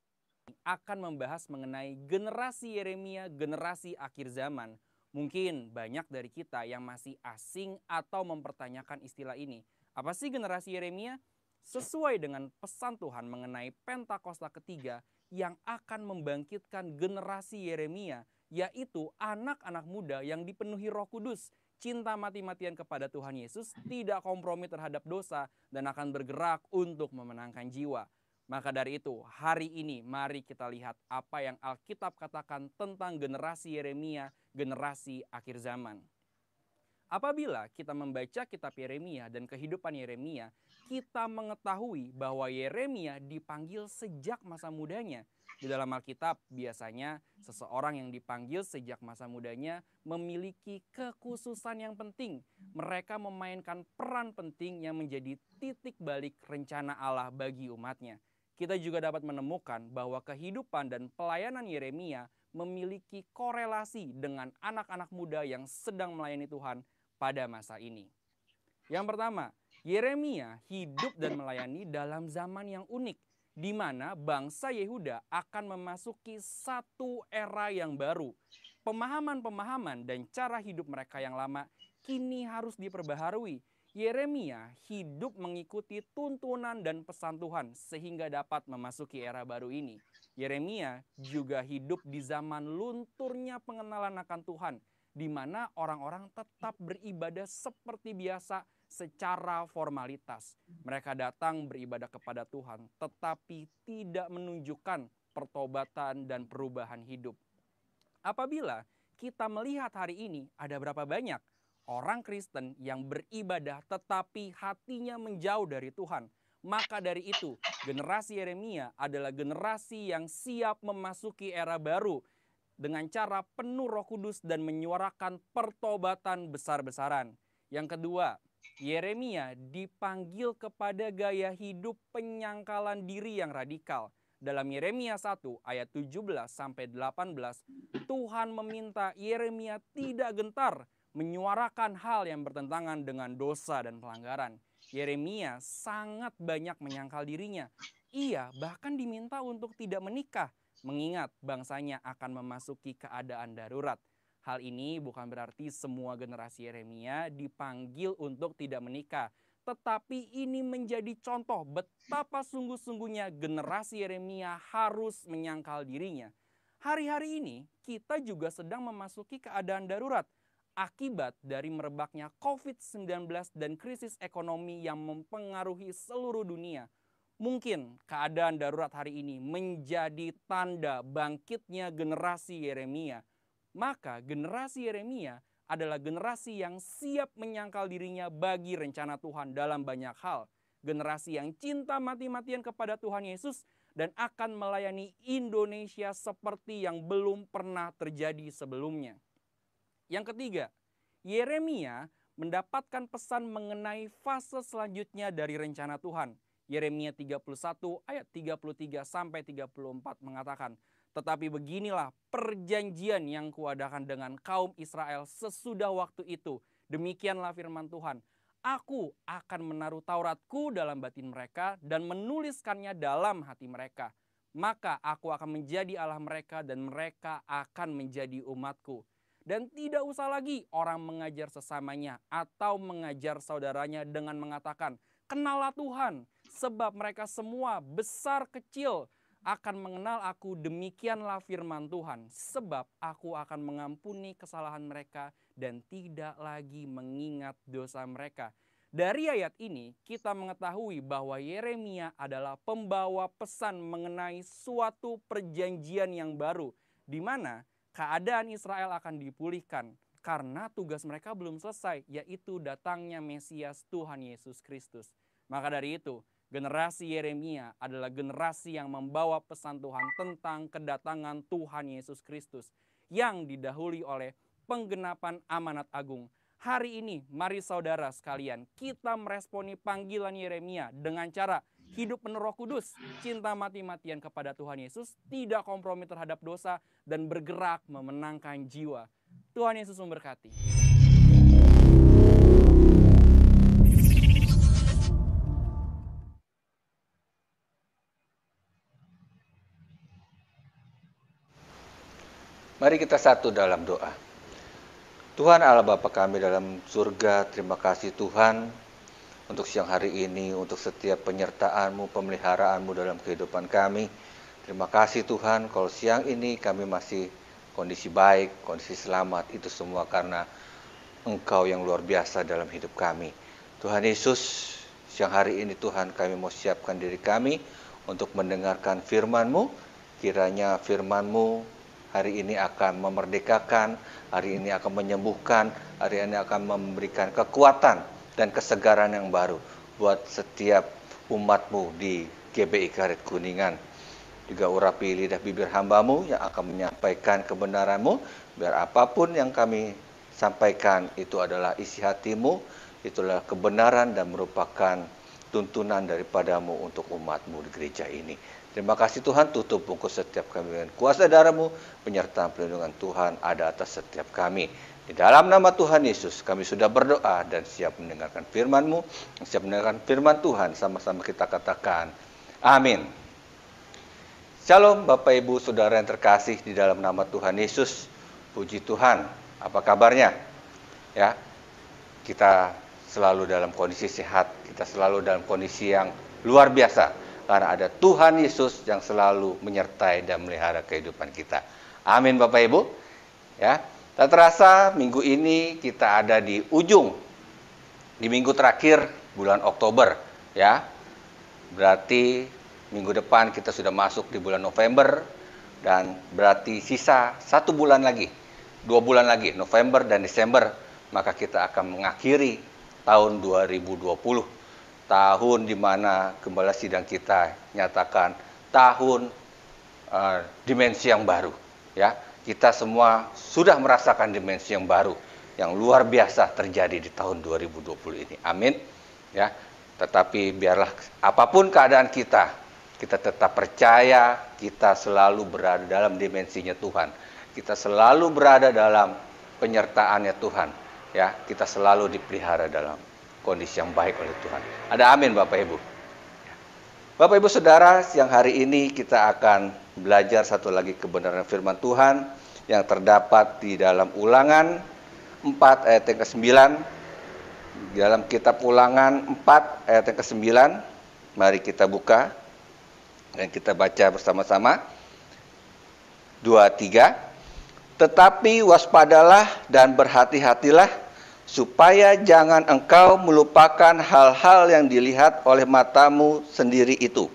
ini akan membahas mengenai generasi Yeremia, generasi akhir zaman. Mungkin banyak dari kita yang masih asing atau mempertanyakan istilah ini. Apa sih generasi Yeremia? Sesuai dengan pesan Tuhan mengenai Pentakosta ketiga yang akan membangkitkan generasi Yeremia, yaitu anak-anak muda yang dipenuhi Roh Kudus, cinta mati-matian kepada Tuhan Yesus, tidak kompromi terhadap dosa, dan akan bergerak untuk memenangkan jiwa. Maka dari itu, hari ini mari kita lihat apa yang Alkitab katakan tentang generasi Yeremia, generasi akhir zaman. Apabila kita membaca kitab Yeremia dan kehidupan Yeremia, kita mengetahui bahwa Yeremia dipanggil sejak masa mudanya. Di dalam Alkitab, biasanya seseorang yang dipanggil sejak masa mudanya memiliki kekhususan yang penting. Mereka memainkan peran penting yang menjadi titik balik rencana Allah bagi umatnya. Kita juga dapat menemukan bahwa kehidupan dan pelayanan Yeremia memiliki korelasi dengan anak-anak muda yang sedang melayani Tuhan pada masa ini. Yang pertama, Yeremia hidup dan melayani dalam zaman yang unik, di mana bangsa Yehuda akan memasuki satu era yang baru. Pemahaman-pemahaman dan cara hidup mereka yang lama kini harus diperbaharui. Yeremia hidup mengikuti tuntunan dan pesan Tuhan sehingga dapat memasuki era baru ini. Yeremia juga hidup di zaman lunturnya pengenalan akan Tuhan, di mana orang-orang tetap beribadah seperti biasa secara formalitas. Mereka datang beribadah kepada Tuhan, tetapi tidak menunjukkan pertobatan dan perubahan hidup. Apabila kita melihat hari ini, ada berapa banyak orang Kristen yang beribadah tetapi hatinya menjauh dari Tuhan. Maka dari itu, generasi Yeremia adalah generasi yang siap memasuki era baru dengan cara penuh Roh Kudus dan menyuarakan pertobatan besar-besaran. Yang kedua, Yeremia dipanggil kepada gaya hidup penyangkalan diri yang radikal. Dalam Yeremia 1 ayat 17-18, Tuhan meminta Yeremia tidak gentar menyuarakan hal yang bertentangan dengan dosa dan pelanggaran. Yeremia sangat banyak menyangkal dirinya. Ia bahkan diminta untuk tidak menikah, mengingat bangsanya akan memasuki keadaan darurat. Hal ini bukan berarti semua generasi Yeremia dipanggil untuk tidak menikah, tetapi ini menjadi contoh betapa sungguh-sungguhnya generasi Yeremia harus menyangkal dirinya. Hari-hari ini kita juga sedang memasuki keadaan darurat akibat dari merebaknya COVID-19 dan krisis ekonomi yang mempengaruhi seluruh dunia. Mungkin keadaan darurat hari ini menjadi tanda bangkitnya generasi Yeremia. Maka generasi Yeremia adalah generasi yang siap menyangkal dirinya bagi rencana Tuhan dalam banyak hal. Generasi yang cinta mati-matian kepada Tuhan Yesus dan akan melayani Indonesia seperti yang belum pernah terjadi sebelumnya. Yang ketiga, Yeremia mendapatkan pesan mengenai fase selanjutnya dari rencana Tuhan. Yeremia 31 ayat 33-34 mengatakan, "Tetapi beginilah perjanjian yang kuadakan dengan kaum Israel sesudah waktu itu. Demikianlah firman Tuhan. Aku akan menaruh Tauratku dalam batin mereka dan menuliskannya dalam hati mereka. Maka aku akan menjadi Allah mereka dan mereka akan menjadi umatku. Dan tidak usah lagi orang mengajar sesamanya atau mengajar saudaranya dengan mengatakan, "Kenallah Tuhan," sebab mereka semua besar kecil akan mengenal aku. Demikianlah firman Tuhan, sebab aku akan mengampuni kesalahan mereka dan tidak lagi mengingat dosa mereka. Dari ayat ini kita mengetahui bahwa Yeremia adalah pembawa pesan mengenai suatu perjanjian yang baru, di mana keadaan Israel akan dipulihkan karena tugas mereka belum selesai, yaitu datangnya Mesias Tuhan Yesus Kristus. Maka dari itu, generasi Yeremia adalah generasi yang membawa pesan Tuhan tentang kedatangan Tuhan Yesus Kristus yang didahului oleh penggenapan amanat agung. Hari ini, mari saudara sekalian, kita meresponi panggilan Yeremia dengan cara hidup penuh Roh Kudus, cinta mati-matian kepada Tuhan Yesus, tidak kompromi terhadap dosa, dan bergerak memenangkan jiwa. Tuhan Yesus memberkati. Mari kita satu dalam doa. Tuhan Allah Bapa kami dalam surga, terima kasih Tuhan untuk siang hari ini, untuk setiap penyertaan-Mu, pemeliharaanmu dalam kehidupan kami. Terima kasih Tuhan kalau siang ini kami masih kondisi baik, kondisi selamat, itu semua karena Engkau yang luar biasa dalam hidup kami. Tuhan Yesus, siang hari ini Tuhan kami mau siapkan diri kami untuk mendengarkan firman-Mu. Kiranya firman-Mu hari ini akan memerdekakan, hari ini akan menyembuhkan, hari ini akan memberikan kekuatan dan kesegaran yang baru buat setiap umat-Mu di GBI Karet Kuningan. Juga urapi lidah bibir hamba-Mu yang akan menyampaikan kebenaran-Mu, biar apapun yang kami sampaikan itu adalah isi hati-Mu, itulah kebenaran dan merupakan tuntunan daripada-Mu untuk umat-Mu di gereja ini. Terima kasih Tuhan, tutup bungkus setiap kami dengan kuasa darah-Mu, penyertaan perlindungan Tuhan ada atas setiap kami. Di dalam nama Tuhan Yesus, kami sudah berdoa dan siap mendengarkan firman-Mu, siap mendengarkan firman Tuhan, sama-sama kita katakan, amin. Shalom Bapak Ibu Saudara yang terkasih di dalam nama Tuhan Yesus, puji Tuhan, apa kabarnya? Ya, kita selalu dalam kondisi sehat, kita selalu dalam kondisi yang luar biasa. Karena ada Tuhan Yesus yang selalu menyertai dan melihara kehidupan kita. Amin Bapak Ibu. Ya, tak terasa minggu ini kita ada di ujung, di minggu terakhir bulan Oktober. Ya, berarti minggu depan kita sudah masuk di bulan November. Dan berarti sisa 1 bulan lagi, 2 bulan lagi, November dan Desember. Maka kita akan mengakhiri tahun 2020. Tahun di mana gembala sidang kita nyatakan tahun dimensi yang baru. Ya, kita semua sudah merasakan dimensi yang baru yang luar biasa terjadi di tahun 2020 ini. Amin. Ya, tetapi biarlah apapun keadaan kita tetap percaya kita selalu berada dalam dimensinya Tuhan. Kita selalu berada dalam penyertaannya Tuhan. Ya, kita selalu dipelihara dalam kondisi yang baik oleh Tuhan. Ada amin Bapak Ibu. Bapak Ibu Saudara, siang hari ini kita akan belajar satu lagi kebenaran firman Tuhan yang terdapat di dalam Ulangan 4 ayat yang ke-9. Di dalam kitab Ulangan 4 ayat yang ke-9. Mari kita buka dan kita baca bersama-sama. 2, 3. Tetapi waspadalah dan berhati-hatilah supaya jangan engkau melupakan hal-hal yang dilihat oleh matamu sendiri itu.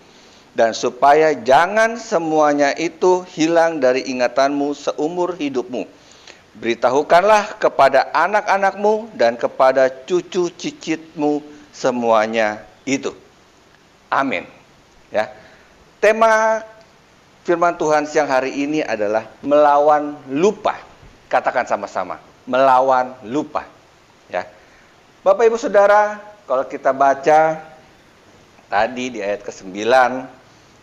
Dan supaya jangan semuanya itu hilang dari ingatanmu seumur hidupmu. Beritahukanlah kepada anak-anakmu dan kepada cucu cicitmu semuanya itu. Amin. Ya. Tema firman Tuhan siang hari ini adalah melawan lupa. Katakan sama-sama, melawan lupa. Ya, Bapak Ibu Saudara, kalau kita baca tadi di ayat ke-9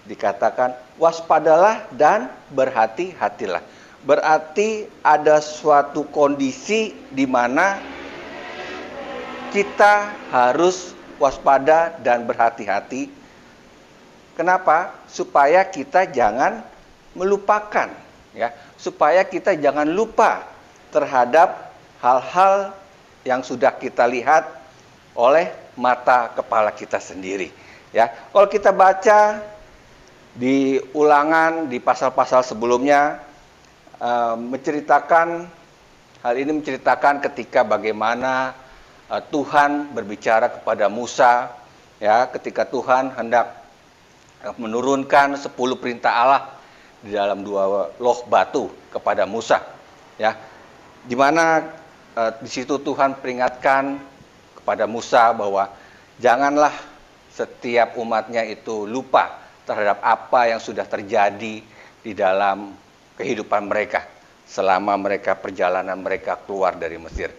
dikatakan waspadalah dan berhati-hatilah. Berarti ada suatu kondisi di mana kita harus waspada dan berhati-hati. Kenapa? Supaya kita jangan melupakan, ya, supaya kita jangan lupa terhadap hal-hal yang sudah kita lihat oleh mata kepala kita sendiri. Ya, kalau kita baca di Ulangan di pasal-pasal sebelumnya menceritakan hal ini, menceritakan ketika bagaimana Tuhan berbicara kepada Musa, ya, ketika Tuhan hendak menurunkan 10 perintah Allah di dalam 2 loh batu kepada Musa, ya, di mana di situ Tuhan peringatkan kepada Musa bahwa janganlah setiap umatnya itu lupa terhadap apa yang sudah terjadi di dalam kehidupan mereka selama mereka perjalanan mereka keluar dari Mesir.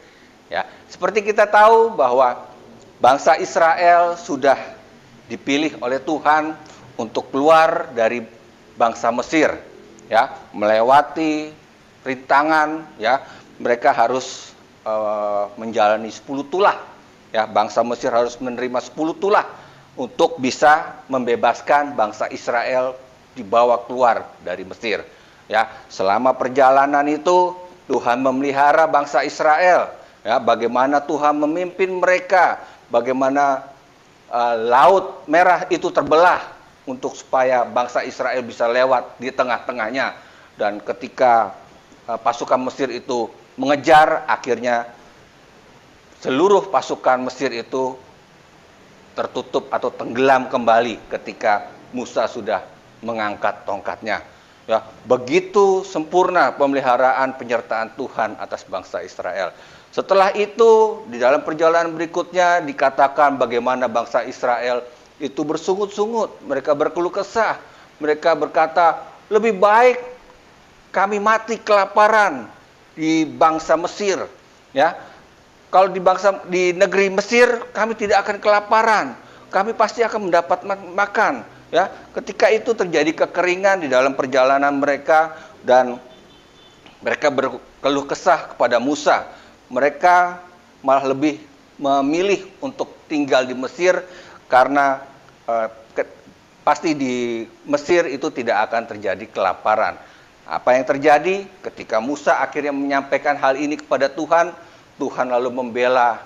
Ya, seperti kita tahu bahwa bangsa Israel sudah dipilih oleh Tuhan untuk keluar dari bangsa Mesir, ya, melewati rintangan, ya, mereka harus menjalani 10 tulah, ya, bangsa Mesir harus menerima 10 tulah untuk bisa membebaskan bangsa Israel dibawa keluar dari Mesir, ya. Selama perjalanan itu Tuhan memelihara bangsa Israel, ya, bagaimana Tuhan memimpin mereka, bagaimana Laut Merah itu terbelah untuk supaya bangsa Israel bisa lewat di tengah-tengahnya. Dan ketika pasukan Mesir itu mengejar, akhirnya seluruh pasukan Mesir itu tertutup atau tenggelam kembali ketika Musa sudah mengangkat tongkatnya. Ya, begitu sempurna pemeliharaan penyertaan Tuhan atas bangsa Israel. Setelah itu, di dalam perjalanan berikutnya dikatakan bagaimana bangsa Israel itu bersungut-sungut, mereka berkeluh kesah, mereka berkata, lebih baik kami mati kelaparan di bangsa Mesir, ya. Kalau di negeri Mesir kami tidak akan kelaparan, kami pasti akan mendapat makan, ya. Ketika itu terjadi kekeringan di dalam perjalanan mereka dan mereka berkeluh kesah kepada Musa. Mereka malah lebih memilih untuk tinggal di Mesir karena pasti di Mesir itu tidak akan terjadi kelaparan. Apa yang terjadi ketika Musa akhirnya menyampaikan hal ini kepada Tuhan, Tuhan lalu membela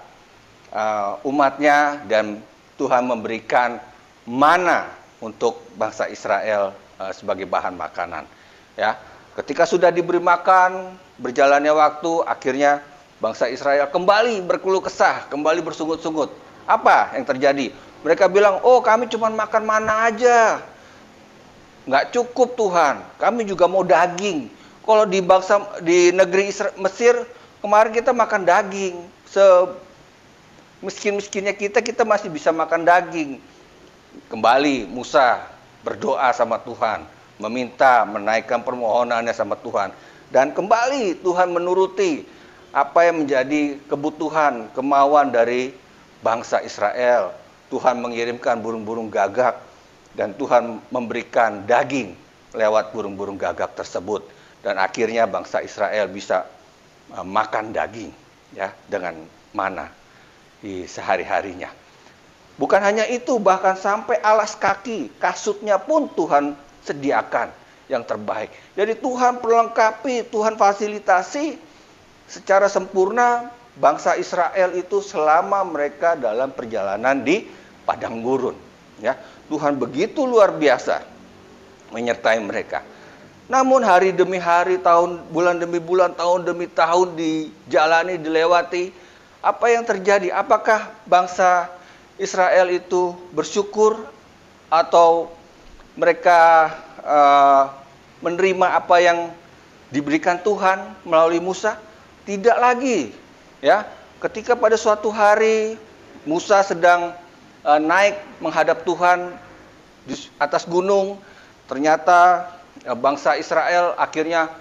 umatnya dan Tuhan memberikan mana untuk bangsa Israel sebagai bahan makanan. Ya, ketika sudah diberi makan, berjalannya waktu, akhirnya bangsa Israel kembali berkeluh kesah, kembali bersungut-sungut. Apa yang terjadi? Mereka bilang, oh kami cuma makan mana aja. Nggak cukup Tuhan, kami juga mau daging. Kalau di negeri Mesir, kemarin kita makan daging. Semiskin-miskinnya kita masih bisa makan daging. Kembali Musa berdoa sama Tuhan, meminta menaikkan permohonannya sama Tuhan. Dan kembali Tuhan menuruti apa yang menjadi kebutuhan, kemauan dari bangsa Israel. Tuhan mengirimkan burung-burung gagak dan Tuhan memberikan daging lewat burung-burung gagak tersebut. Dan akhirnya bangsa Israel bisa makan daging, ya, dengan mana di sehari-harinya. Bukan hanya itu, bahkan sampai alas kaki, kasutnya pun Tuhan sediakan yang terbaik. Jadi Tuhan perlengkapi, Tuhan fasilitasi secara sempurna bangsa Israel itu selama mereka dalam perjalanan di padang gurun. Ya, Tuhan begitu luar biasa menyertai mereka. Namun hari demi hari, bulan demi bulan, tahun demi tahun dijalani, dilewati. Apa yang terjadi? Apakah bangsa Israel itu bersyukur atau mereka menerima apa yang diberikan Tuhan melalui Musa? Tidak lagi, ya. Ketika pada suatu hari Musa sedang naik menghadap Tuhan di atas gunung, ternyata bangsa Israel akhirnya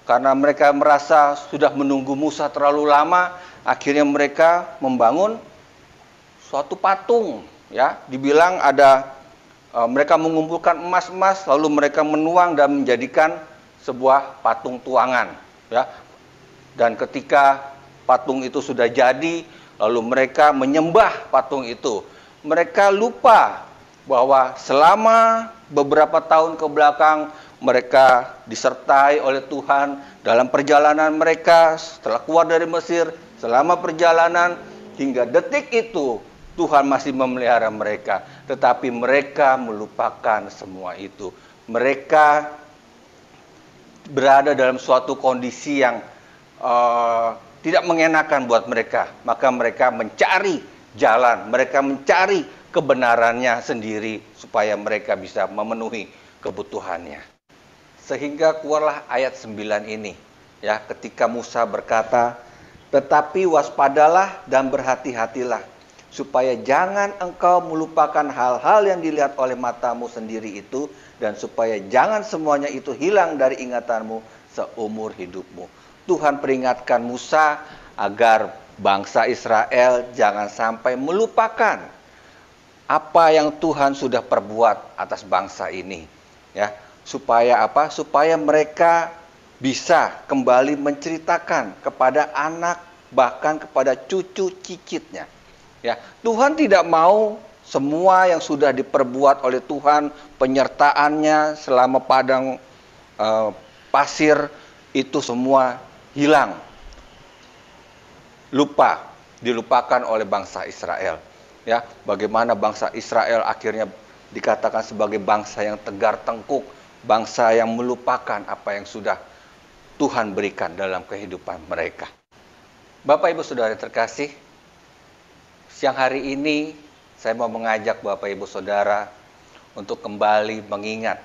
karena mereka merasa sudah menunggu Musa terlalu lama, akhirnya mereka membangun suatu patung, ya. Dibilang ada mereka mengumpulkan emas-emas lalu mereka menuang dan menjadikan sebuah patung tuangan, ya. Dan ketika patung itu sudah jadi, Lalu mereka menyembah patung itu. Mereka lupa bahwa selama beberapa tahun ke belakang mereka disertai oleh Tuhan dalam perjalanan mereka setelah keluar dari Mesir. Selama perjalanan hingga detik itu Tuhan masih memelihara mereka. Tetapi mereka melupakan semua itu. Mereka berada dalam suatu kondisi yang tidak mengenakan buat mereka. Maka mereka mencari jalan, mereka mencari kebenarannya sendiri supaya mereka bisa memenuhi kebutuhannya. Sehingga keluarlah ayat 9 ini, ya, ketika Musa berkata, "Tetapi waspadalah dan berhati-hatilah, supaya jangan engkau melupakan hal-hal yang dilihat oleh matamu sendiri itu, dan supaya jangan semuanya itu hilang dari ingatanmu seumur hidupmu." Tuhan peringatkan Musa agar bangsa Israel jangan sampai melupakan apa yang Tuhan sudah perbuat atas bangsa ini, ya. Supaya apa? Supaya mereka bisa kembali menceritakan kepada anak, bahkan kepada cucu cicitnya. Ya, Tuhan tidak mau semua yang sudah diperbuat oleh Tuhan, penyertaannya selama padang pasir itu semua hilang, lupa, dilupakan oleh bangsa Israel. Ya, bagaimana bangsa Israel akhirnya dikatakan sebagai bangsa yang tegar tengkuk, bangsa yang melupakan apa yang sudah Tuhan berikan dalam kehidupan mereka. Bapak Ibu Saudara terkasih, siang hari ini saya mau mengajak Bapak Ibu Saudara untuk kembali mengingat,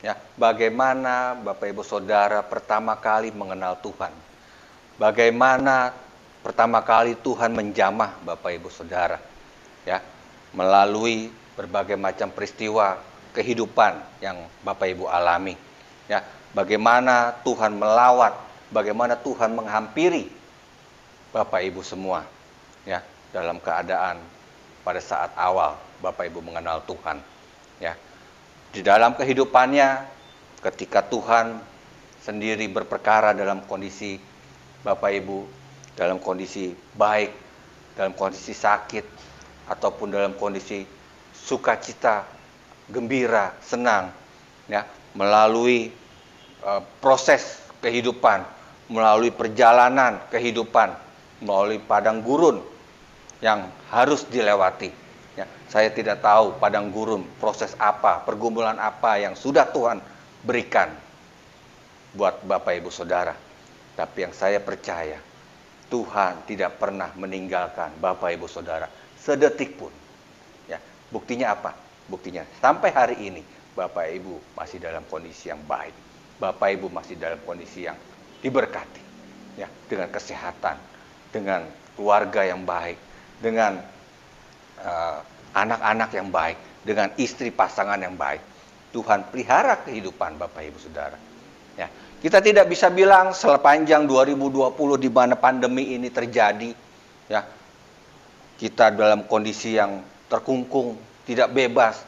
ya, bagaimana Bapak Ibu Saudara pertama kali mengenal Tuhan. Bagaimana pertama kali Tuhan menjamah Bapak Ibu Saudara, ya, melalui berbagai macam peristiwa kehidupan yang Bapak Ibu alami, ya, bagaimana Tuhan melawat, bagaimana Tuhan menghampiri Bapak Ibu semua, ya, dalam keadaan pada saat awal Bapak Ibu mengenal Tuhan, ya. Di dalam kehidupannya ketika Tuhan sendiri berperkara dalam kondisi Bapak Ibu dalam kondisi baik, dalam kondisi sakit, ataupun dalam kondisi sukacita, gembira, senang, ya, melalui proses kehidupan, melalui perjalanan kehidupan, melalui padang gurun yang harus dilewati. Ya, saya tidak tahu padang gurun, proses apa, pergumulan apa yang sudah Tuhan berikan buat Bapak Ibu Saudara. Tapi yang saya percaya, Tuhan tidak pernah meninggalkan Bapak Ibu Saudara sedetik pun. Ya, buktinya apa? Buktinya sampai hari ini Bapak Ibu masih dalam kondisi yang baik. Bapak Ibu masih dalam kondisi yang diberkati, ya, dengan kesehatan, dengan keluarga yang baik, dengan anak-anak yang baik, dengan istri pasangan yang baik. Tuhan pelihara kehidupan Bapak Ibu Saudara. Ya, kita tidak bisa bilang sepanjang 2020 di mana pandemi ini terjadi, ya, kita dalam kondisi yang terkungkung, tidak bebas,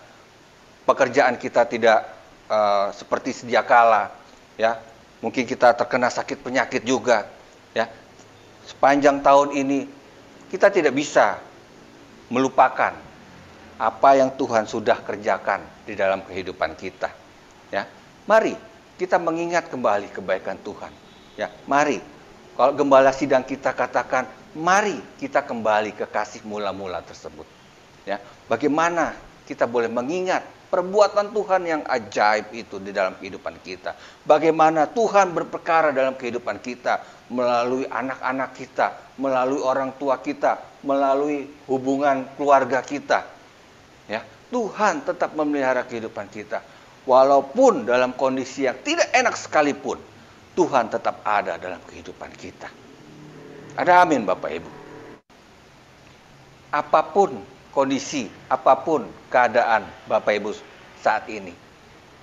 pekerjaan kita tidak seperti sedia kala, ya, mungkin kita terkena sakit penyakit juga, ya. Sepanjang tahun ini kita tidak bisa melupakan apa yang Tuhan sudah kerjakan di dalam kehidupan kita, ya. Mari kita mengingat kembali kebaikan Tuhan, ya. Mari, kalau gembala sidang kita katakan, mari kita kembali ke kasih mula-mula tersebut, ya. Bagaimana kita boleh mengingat perbuatan Tuhan yang ajaib itu di dalam kehidupan kita. Bagaimana Tuhan berperkara dalam kehidupan kita melalui anak-anak kita, melalui orang tua kita, melalui hubungan keluarga kita. Ya, Tuhan tetap memelihara kehidupan kita. Walaupun dalam kondisi yang tidak enak sekalipun, Tuhan tetap ada dalam kehidupan kita. Ada amin Bapak Ibu. Apapun kondisi, apapun keadaan Bapak Ibu saat ini,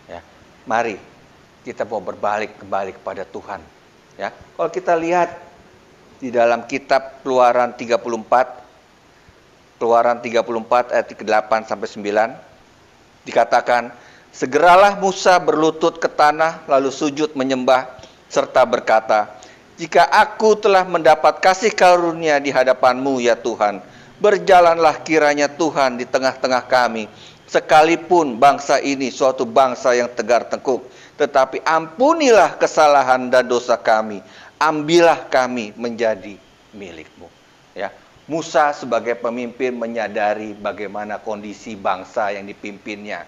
ya, mari kita mau berbalik kembali kepada Tuhan, ya. Kalau kita lihat di dalam kitab Keluaran 34 ayat 8 sampai 9 dikatakan, segeralah Musa berlutut ke tanah lalu sujud menyembah serta berkata, jika aku telah mendapat kasih karunia di hadapan-Mu ya Tuhan, berjalanlah kiranya Tuhan di tengah-tengah kami, sekalipun bangsa ini suatu bangsa yang tegar tengkuk, tetapi ampunilah kesalahan dan dosa kami, ambillah kami menjadi milik-Mu. Ya, Musa sebagai pemimpin menyadari bagaimana kondisi bangsa yang dipimpinnya.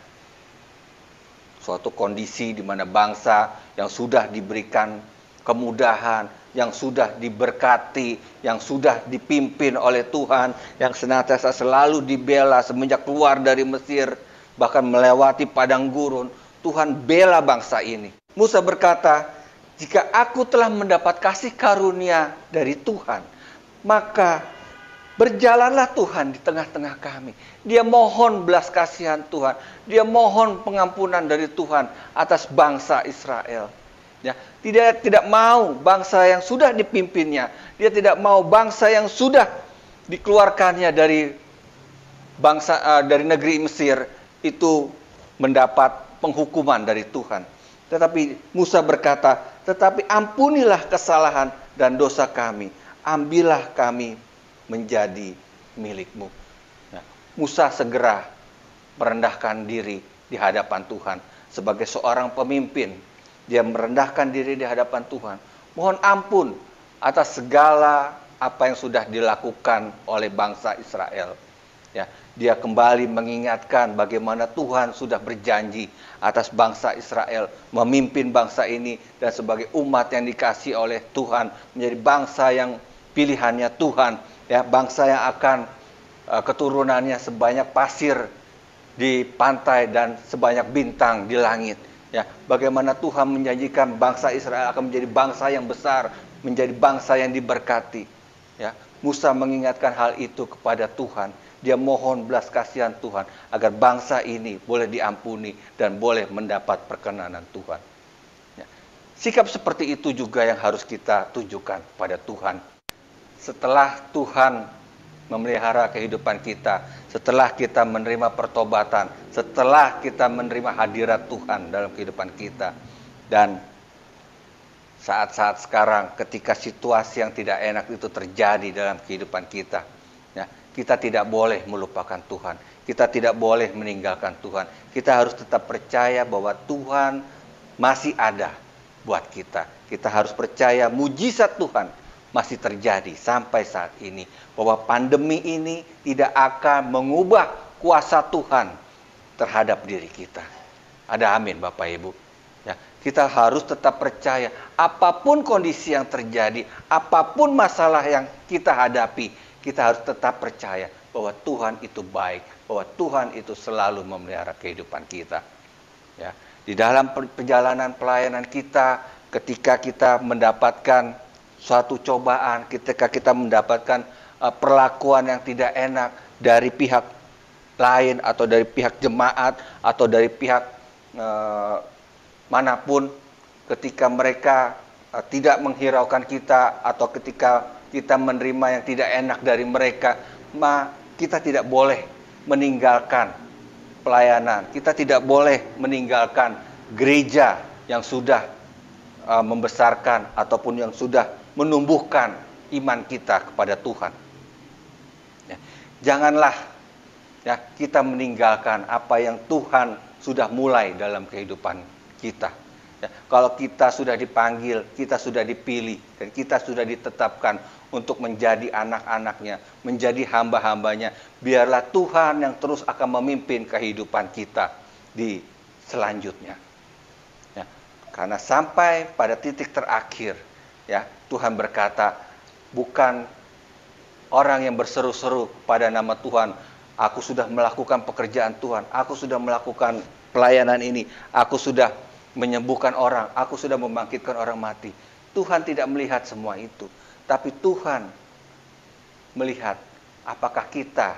Suatu kondisi di mana bangsa yang sudah diberikan kemudahan, yang sudah diberkati, yang sudah dipimpin oleh Tuhan, yang senantiasa selalu dibela semenjak keluar dari Mesir, bahkan melewati padang gurun, Tuhan bela bangsa ini. Musa berkata, jika aku telah mendapat kasih karunia dari Tuhan, maka berjalanlah Tuhan di tengah-tengah kami. Dia mohon belas kasihan Tuhan. Dia mohon pengampunan dari Tuhan atas bangsa Israel. Ya, tidak mau bangsa yang sudah dipimpinnya. Dia tidak mau bangsa yang sudah dikeluarkannya dari dari negeri Mesir itu mendapat penghukuman dari Tuhan. Tetapi Musa berkata, tetapi ampunilah kesalahan dan dosa kami. Ambillah kami menjadi milik-Mu. Ya, Musa segera merendahkan diri di hadapan Tuhan. Sebagai seorang pemimpin, dia merendahkan diri di hadapan Tuhan. Mohon ampun atas segala apa yang sudah dilakukan oleh bangsa Israel. Ya, dia kembali mengingatkan bagaimana Tuhan sudah berjanji atas bangsa Israel, memimpin bangsa ini dan sebagai umat yang dikasihi oleh Tuhan, menjadi bangsa yang pilihannya Tuhan, ya, bangsa yang akan keturunannya sebanyak pasir di pantai dan sebanyak bintang di langit. Ya, bagaimana Tuhan menjanjikan bangsa Israel akan menjadi bangsa yang besar, menjadi bangsa yang diberkati. Ya, Musa mengingatkan hal itu kepada Tuhan. Dia mohon belas kasihan Tuhan agar bangsa ini boleh diampuni dan boleh mendapat perkenanan Tuhan. Ya, sikap seperti itu juga yang harus kita tunjukkan pada Tuhan. Setelah Tuhan memelihara kehidupan kita, setelah kita menerima pertobatan, setelah kita menerima hadirat Tuhan dalam kehidupan kita, dan saat-saat sekarang ketika situasi yang tidak enak itu terjadi dalam kehidupan kita, ya, kita tidak boleh melupakan Tuhan, kita tidak boleh meninggalkan Tuhan. Kita harus tetap percaya bahwa Tuhan masih ada buat kita. Kita harus percaya mujizat Tuhan masih terjadi sampai saat ini, bahwa pandemi ini tidak akan mengubah kuasa Tuhan terhadap diri kita. Ada amin Bapak Ibu. Ya, kita harus tetap percaya apapun kondisi yang terjadi, apapun masalah yang kita hadapi, kita harus tetap percaya bahwa Tuhan itu baik, bahwa Tuhan itu selalu memelihara kehidupan kita. Ya, di dalam perjalanan pelayanan kita, ketika kita mendapatkan suatu cobaan, ketika kita mendapatkan perlakuan yang tidak enak dari pihak lain atau dari pihak jemaat atau dari pihak manapun, ketika mereka tidak menghiraukan kita atau ketika kita menerima yang tidak enak dari mereka, kita tidak boleh meninggalkan pelayanan, kita tidak boleh meninggalkan gereja yang sudah membesarkan ataupun yang sudah menumbuhkan iman kita kepada Tuhan. Ya, janganlah ya kita meninggalkan apa yang Tuhan sudah mulai dalam kehidupan kita. Ya, kalau kita sudah dipanggil, kita sudah dipilih, dan kita sudah ditetapkan untuk menjadi anak-anaknya, menjadi hamba-hambanya, biarlah Tuhan yang terus akan memimpin kehidupan kita di selanjutnya. Ya, karena sampai pada titik terakhir, ya, Tuhan berkata, bukan orang yang berseru-seru pada nama Tuhan, aku sudah melakukan pekerjaan Tuhan, aku sudah melakukan pelayanan ini, aku sudah menyembuhkan orang, aku sudah membangkitkan orang mati. Tuhan tidak melihat semua itu, tapi Tuhan melihat apakah kita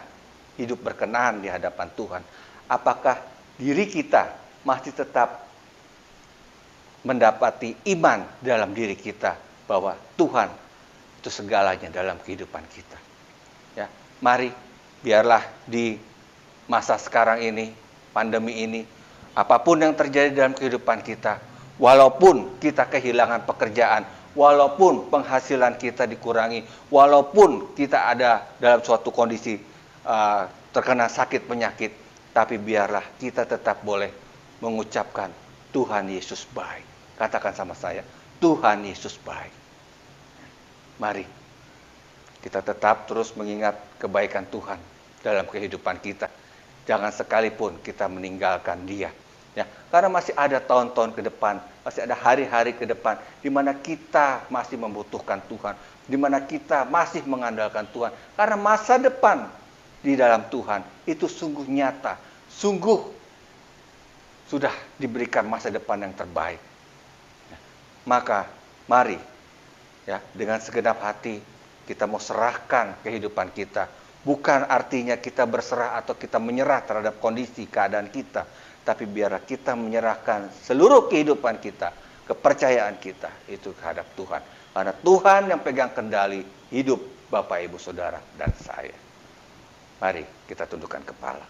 hidup berkenan di hadapan Tuhan, apakah diri kita masih tetap mendapati iman dalam diri kita bahwa Tuhan itu segalanya dalam kehidupan kita. Ya, mari biarlah di masa sekarang ini, pandemi ini, apapun yang terjadi dalam kehidupan kita, walaupun kita kehilangan pekerjaan, walaupun penghasilan kita dikurangi, walaupun kita ada dalam suatu kondisi terkena sakit penyakit, tapi biarlah kita tetap boleh mengucapkan Tuhan Yesus baik. Katakan sama saya, Tuhan Yesus baik. Mari kita tetap terus mengingat kebaikan Tuhan dalam kehidupan kita. Jangan sekalipun kita meninggalkan Dia. Ya, karena masih ada tahun-tahun ke depan, masih ada hari-hari ke depan di mana kita masih membutuhkan Tuhan, di mana kita masih mengandalkan Tuhan. Karena masa depan di dalam Tuhan itu sungguh nyata, sungguh sudah diberikan masa depan yang terbaik. Ya, maka mari ya, dengan segenap hati kita mau serahkan kehidupan kita. Bukan artinya kita berserah atau kita menyerah terhadap kondisi keadaan kita, tapi biarlah kita menyerahkan seluruh kehidupan kita, kepercayaan kita itu terhadap Tuhan. Karena Tuhan yang pegang kendali hidup Bapak, Ibu, Saudara, dan saya. Mari kita tundukkan kepala.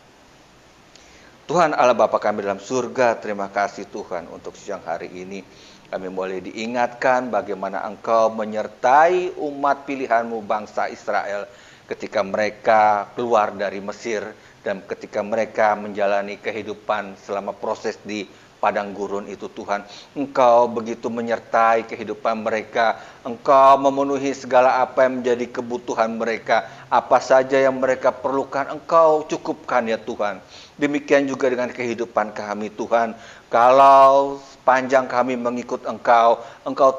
Tuhan Allah Bapa kami dalam surga, terima kasih Tuhan untuk siang hari ini. Kami boleh diingatkan bagaimana Engkau menyertai umat pilihan-Mu bangsa Israel ketika mereka keluar dari Mesir dan ketika mereka menjalani kehidupan selama proses di padang gurun itu Tuhan. Engkau begitu menyertai kehidupan mereka. Engkau memenuhi segala apa yang menjadi kebutuhan mereka. Apa saja yang mereka perlukan Engkau cukupkan ya Tuhan. Demikian juga dengan kehidupan kami Tuhan. Kalau sepanjang kami mengikut Engkau, Engkau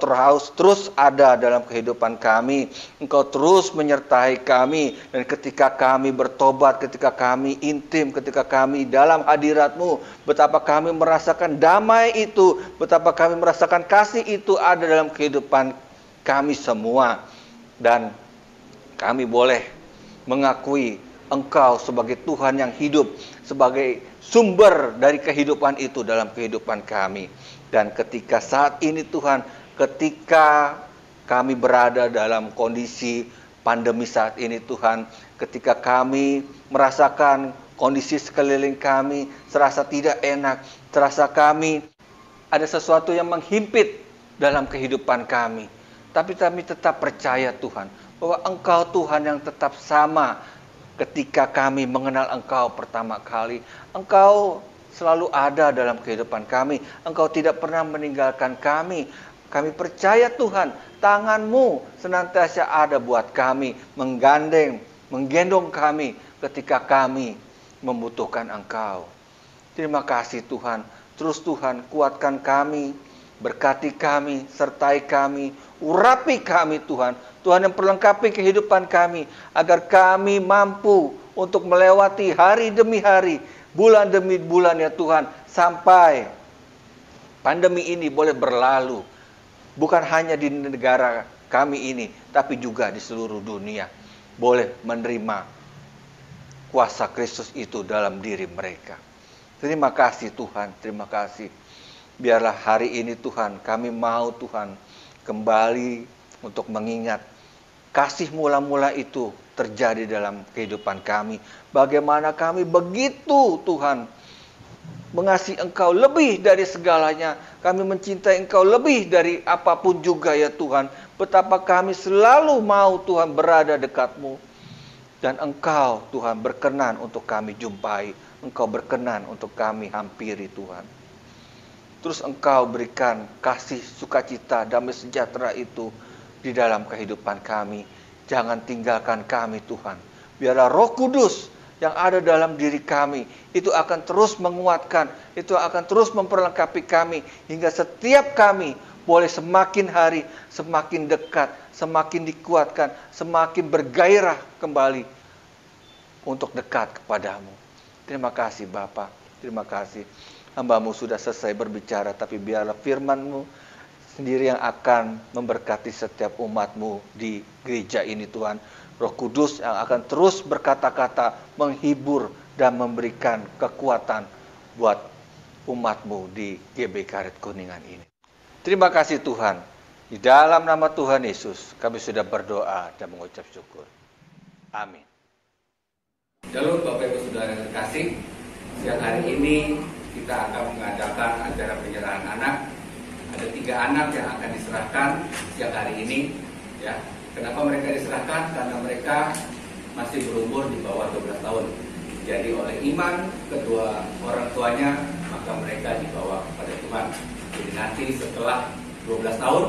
terus ada dalam kehidupan kami. Engkau terus menyertai kami. Dan ketika kami bertobat, ketika kami intim, ketika kami dalam hadirat-Mu, betapa kami merasakan damai itu, betapa kami merasakan kasih itu ada dalam kehidupan kami semua. Dan kami boleh mengakui Engkau sebagai Tuhan yang hidup, sebagai sumber dari kehidupan itu dalam kehidupan kami. Dan ketika saat ini Tuhan, ketika kami berada dalam kondisi pandemi saat ini Tuhan, ketika kami merasakan kondisi sekeliling kami serasa tidak enak, terasa kami ada sesuatu yang menghimpit dalam kehidupan kami. Tapi kami tetap percaya Tuhan, bahwa Engkau Tuhan yang tetap sama. Ketika kami mengenal Engkau pertama kali, Engkau selalu ada dalam kehidupan kami. Engkau tidak pernah meninggalkan kami. Kami percaya Tuhan, tangan-Mu senantiasa ada buat kami, menggendong kami ketika kami membutuhkan Engkau. Terima kasih Tuhan. Terus Tuhan, kuatkan kami, berkati kami, sertai kami, urapi kami Tuhan. Tuhan yang perlengkapi kehidupan kami, agar kami mampu untuk melewati hari demi hari, bulan demi bulan ya Tuhan, sampai pandemi ini boleh berlalu. Bukan hanya di negara kami ini, tapi juga di seluruh dunia. Boleh menerima kuasa Kristus itu dalam diri mereka. Terima kasih Tuhan, terima kasih. Biarlah hari ini Tuhan, kami mau Tuhan kembali untuk mengingat kasih mula-mula itu terjadi dalam kehidupan kami. Bagaimana kami begitu Tuhan mengasihi Engkau lebih dari segalanya. Kami mencintai Engkau lebih dari apapun juga ya Tuhan. Betapa kami selalu mau Tuhan berada dekat-Mu. Dan Engkau Tuhan berkenan untuk kami jumpai. Engkau berkenan untuk kami hampiri Tuhan. Terus Engkau berikan kasih, sukacita, damai sejahtera itu di dalam kehidupan kami. Jangan tinggalkan kami Tuhan. Biarlah Roh Kudus yang ada dalam diri kami itu akan terus menguatkan, itu akan terus memperlengkapi kami, hingga setiap kami boleh semakin hari semakin dekat, semakin dikuatkan, semakin bergairah kembali untuk dekat kepadamu. Terima kasih Bapa, terima kasih. Hamba-Mu sudah selesai berbicara, tapi biarlah firman-Mu sendiri yang akan memberkati setiap umat-Mu di gereja ini Tuhan. Roh Kudus yang akan terus berkata-kata, menghibur dan memberikan kekuatan buat umat-Mu di GB Karet Kuningan ini. Terima kasih Tuhan. Di dalam nama Tuhan Yesus kami sudah berdoa dan mengucap syukur. Amin. Shalom Bapak Ibu Saudara yang terkasih. Siang hari ini kita akan mengadakan acara penyerahan anak Ada 3 anak yang akan diserahkan siang hari ini. Ya, kenapa mereka diserahkan? Karena mereka masih berumur di bawah 12 tahun. Jadi oleh iman kedua orang tuanya, maka mereka dibawa kepada Tuhan. Jadi nanti setelah 12 tahun,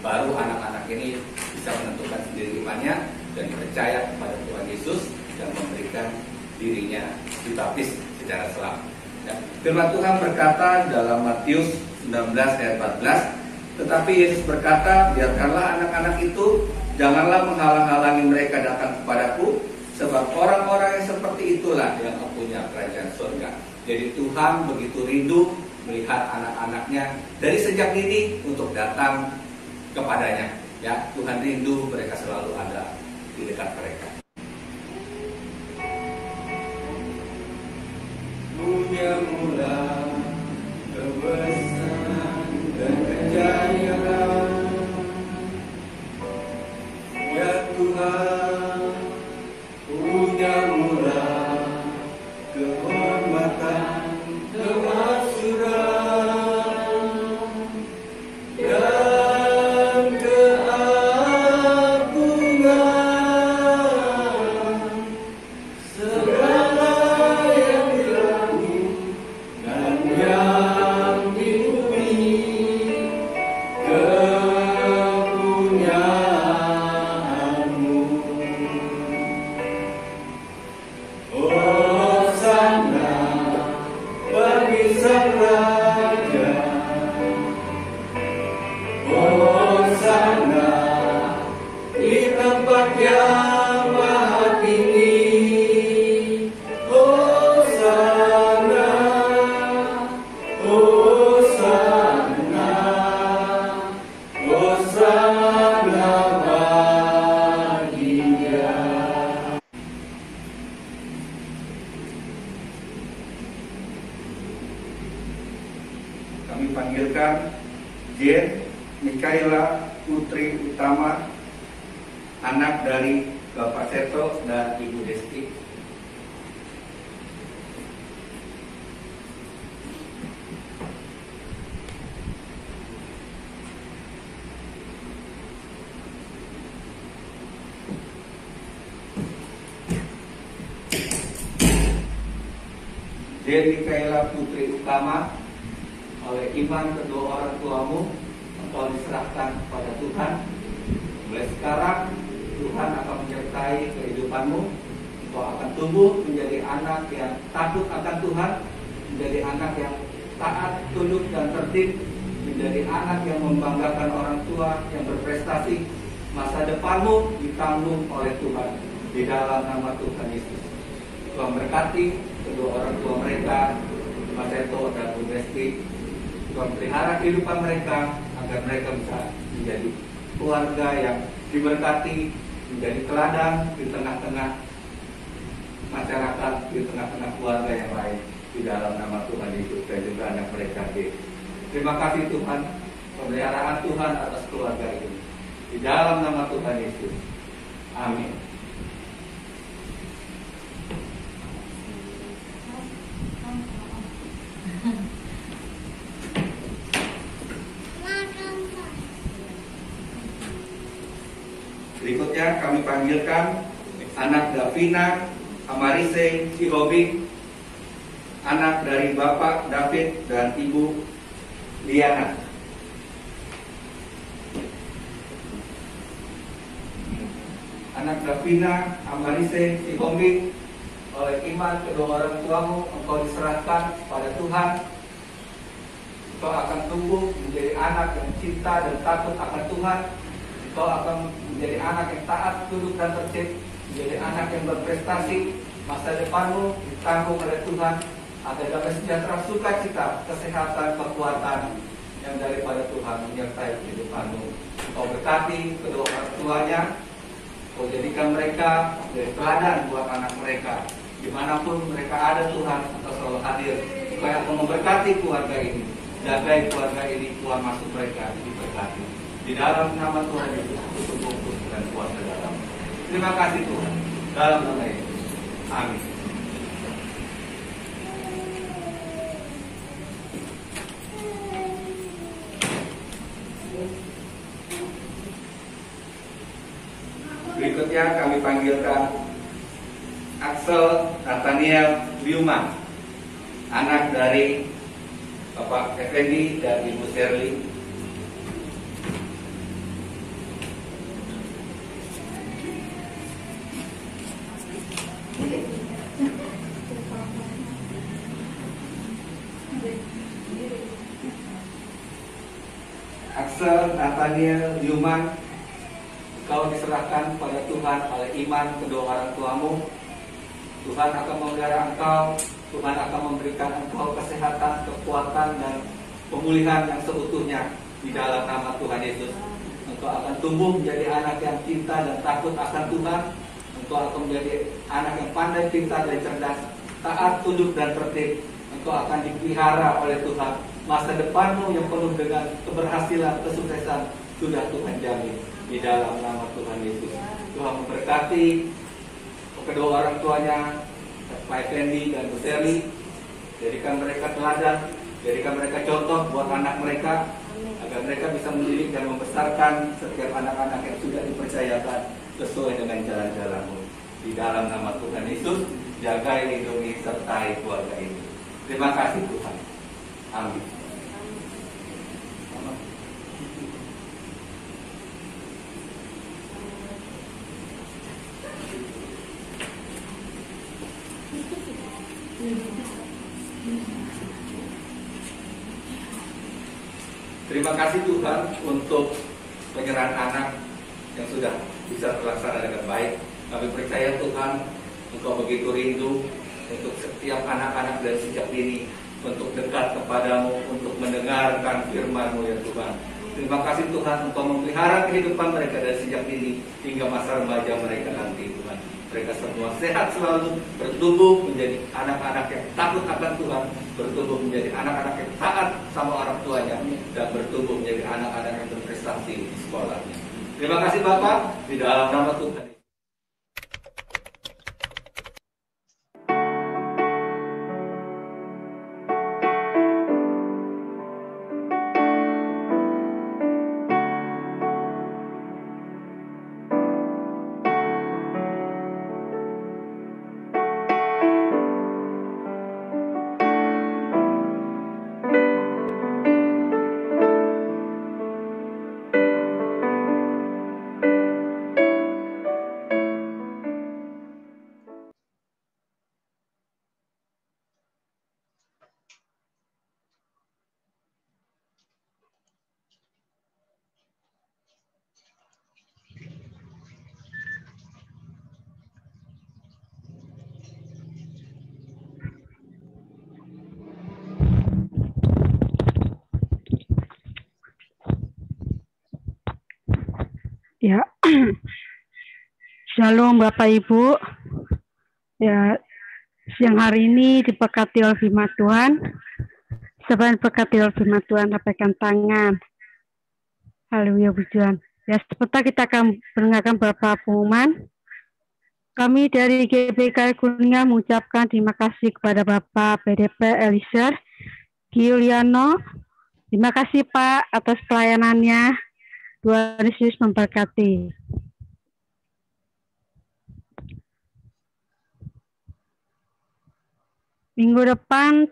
baru anak-anak ini bisa menentukan sendiri imannya dan percaya kepada Tuhan Yesus dan memberikan dirinya dibaptis secara selam. Ya. Firman Tuhan berkata dalam Matius 19 ayat 14, tetapi Yesus berkata, biarkanlah anak-anak itu, janganlah menghalang-halangi mereka datang kepadaku, sebab orang-orang yang seperti itulah yang mempunyai kerajaan surga. Jadi Tuhan begitu rindu melihat anak-anaknya dari sejak dini untuk datang kepadanya. Ya, Tuhan rindu mereka selalu ada di dekat mereka. Punya mula kebesaran dan kejayaan, ya Tuhan, punya mula kehormatan, kemasyuran, dan keagungan, segala yang di langit dan yang di bumi, kepunyaanmu. Hosana bagi sang raja, Hosana di tempat yang maha tinggi, Hosana, Hosana, Hosana bagi Dia. Kami panggilkan Jen Mikaela Putri Utama, anak dari Bapak Seto dan Ibu Desti. Jen Mikaela Putri Utama, oleh iman kedua orang tuamu, engkau diserahkan kepada Tuhan. Mulai sekarang Tuhan akan menyertai kehidupanmu. Engkau akan tumbuh menjadi anak yang takut akan Tuhan, menjadi anak yang taat, tunduk dan tertib, menjadi anak yang membanggakan orang tua, yang berprestasi. Masa depanmu ditanggung oleh Tuhan di dalam nama Tuhan Yesus. Tuhan berkati kedua orang tua mereka, Mas Seto dan Bu Desti. Tuhan pelihara kehidupan mereka agar mereka bisa menjadi keluarga yang diberkati, menjadi teladan di tengah-tengah masyarakat, di tengah-tengah keluarga yang lain, di dalam nama Tuhan Yesus dan juga anak mereka. Terima kasih Tuhan, pemeliharaan Tuhan atas keluarga ini, di dalam nama Tuhan Yesus. Amin. Berikutnya kami panggilkan anak Davina Amarise Sihobi, anak dari Bapak David dan Ibu Liana. Anak Davina Amarise Sihobi, oleh iman kedua orang tuamu, engkau diserahkan pada Tuhan. Engkau akan tumbuh menjadi anak yang cinta dan takut akan Tuhan. Engkau akan menjadi anak yang taat, tunduk dan tertib, menjadi anak yang berprestasi. Masa depanmu ditanggung oleh Tuhan. Ada damai sejahtera, sukacita, kesehatan, kekuatan yang daripada Tuhan menyertai kehidupanmu. Engkau berkati kedua orang tuanya. Engkau jadikan mereka menjadi teladan buat anak mereka. Dimanapun mereka ada, Tuhan, Engkau selalu hadir. Engkau yang memberkati keluarga ini. Jagai keluarga ini, Tuhan masuk mereka diberkati. Di dalam nama Tuhan Yesus, tutup bungkus dan kuasa dalam. Terima kasih Tuhan. Dalam nama Yesus. Amin. Berikutnya kami panggilkan Axel Nathaniel Liuman, anak dari Bapak Effendi dan Ibu Shirley. Axel Nathaniel Liuman, kau diserahkan pada Tuhan oleh iman kedua orang tuamu. Tuhan akan memelihara engkau, Tuhan akan memberikan engkau kesehatan, kekuatan, dan pemulihan yang seutuhnya di dalam nama Tuhan Yesus. Engkau akan tumbuh menjadi anak yang cinta dan takut akan Tuhan. Engkau akan menjadi anak yang pandai, pintar, dan cerdas, taat, tunduk, dan tertib. Engkau akan dipelihara oleh Tuhan. Masa depanmu yang penuh dengan keberhasilan, kesuksesan sudah Tuhan jamin di dalam nama Tuhan Yesus. Tuhan memberkati kedua orang tuanya, Pak Effendi dan Bu Shirley. Jadikan mereka teladan, jadikan mereka contoh buat anak mereka, agar mereka bisa mendidik dan membesarkan setiap anak-anak yang sudah dipercayakan sesuai dengan jalan-jalanmu. Di dalam nama Tuhan Yesus, jaga, lindungi, sertai keluarga ini. Terima kasih Tuhan. Amin. Terima kasih Tuhan untuk penyerahan anak yang sudah bisa terlaksana dengan baik. Kami percaya Tuhan, Engkau begitu rindu untuk setiap anak-anak dari sejak dini untuk dekat kepadamu, untuk mendengarkan firman-Mu ya Tuhan. Terima kasih Tuhan, Engkau memelihara kehidupan mereka dari sejak dini hingga masa remaja mereka nanti Tuhan. Mereka semua sehat selalu, bertumbuh menjadi anak-anak yang takut akan Tuhan, bertumbuh menjadi anak-anak yang taat sama orang tuanya, dan bertumbuh menjadi anak-anak yang berprestasi di sekolahnya. Terima kasih Bapak, di dalam nama Tuhan. Ya, Shalom Bapak Ibu. Ya, siang hari ini diberkati oleh firman Tuhan. Sebelum diberkati oleh firman Tuhan, rapatkan tangan. Haleluya pujian. Ya, sebentar kita akan mendengarkan beberapa pengumuman. Kami dari GBI Kuningan mengucapkan terima kasih kepada Bapak PDP Elisir Giuliano. Terima kasih Pak atas pelayanannya. Tuhan Yesus memberkati. Minggu depan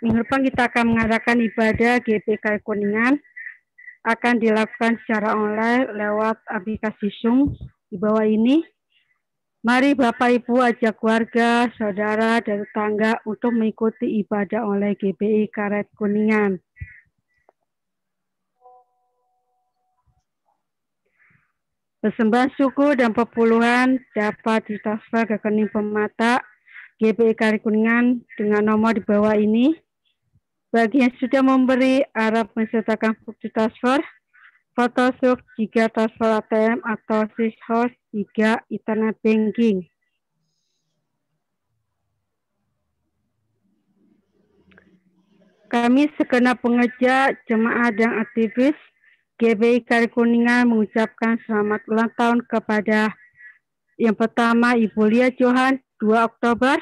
minggu depan kita akan mengadakan ibadah GBI Kuningan. Akan dilakukan secara online lewat aplikasi Zoom di bawah ini. Mari Bapak Ibu ajak keluarga, saudara, dan tetangga untuk mengikuti ibadah oleh GBI Karet Kuningan. Persembahan syukur dan perpuluhan dapat ditransfer ke rekening pemata GBI Karet Kuningan dengan nomor di bawah ini. Bagi yang sudah memberi, harap mensertakan bukti transfer, foto suk jika transfer ATM atau SwissHouse jika internet banking. Kami segenap pengerja, jemaat dan aktivis GBI Karet Kuningan mengucapkan selamat ulang tahun kepada yang pertama Ibu Lia Johan 2 Oktober,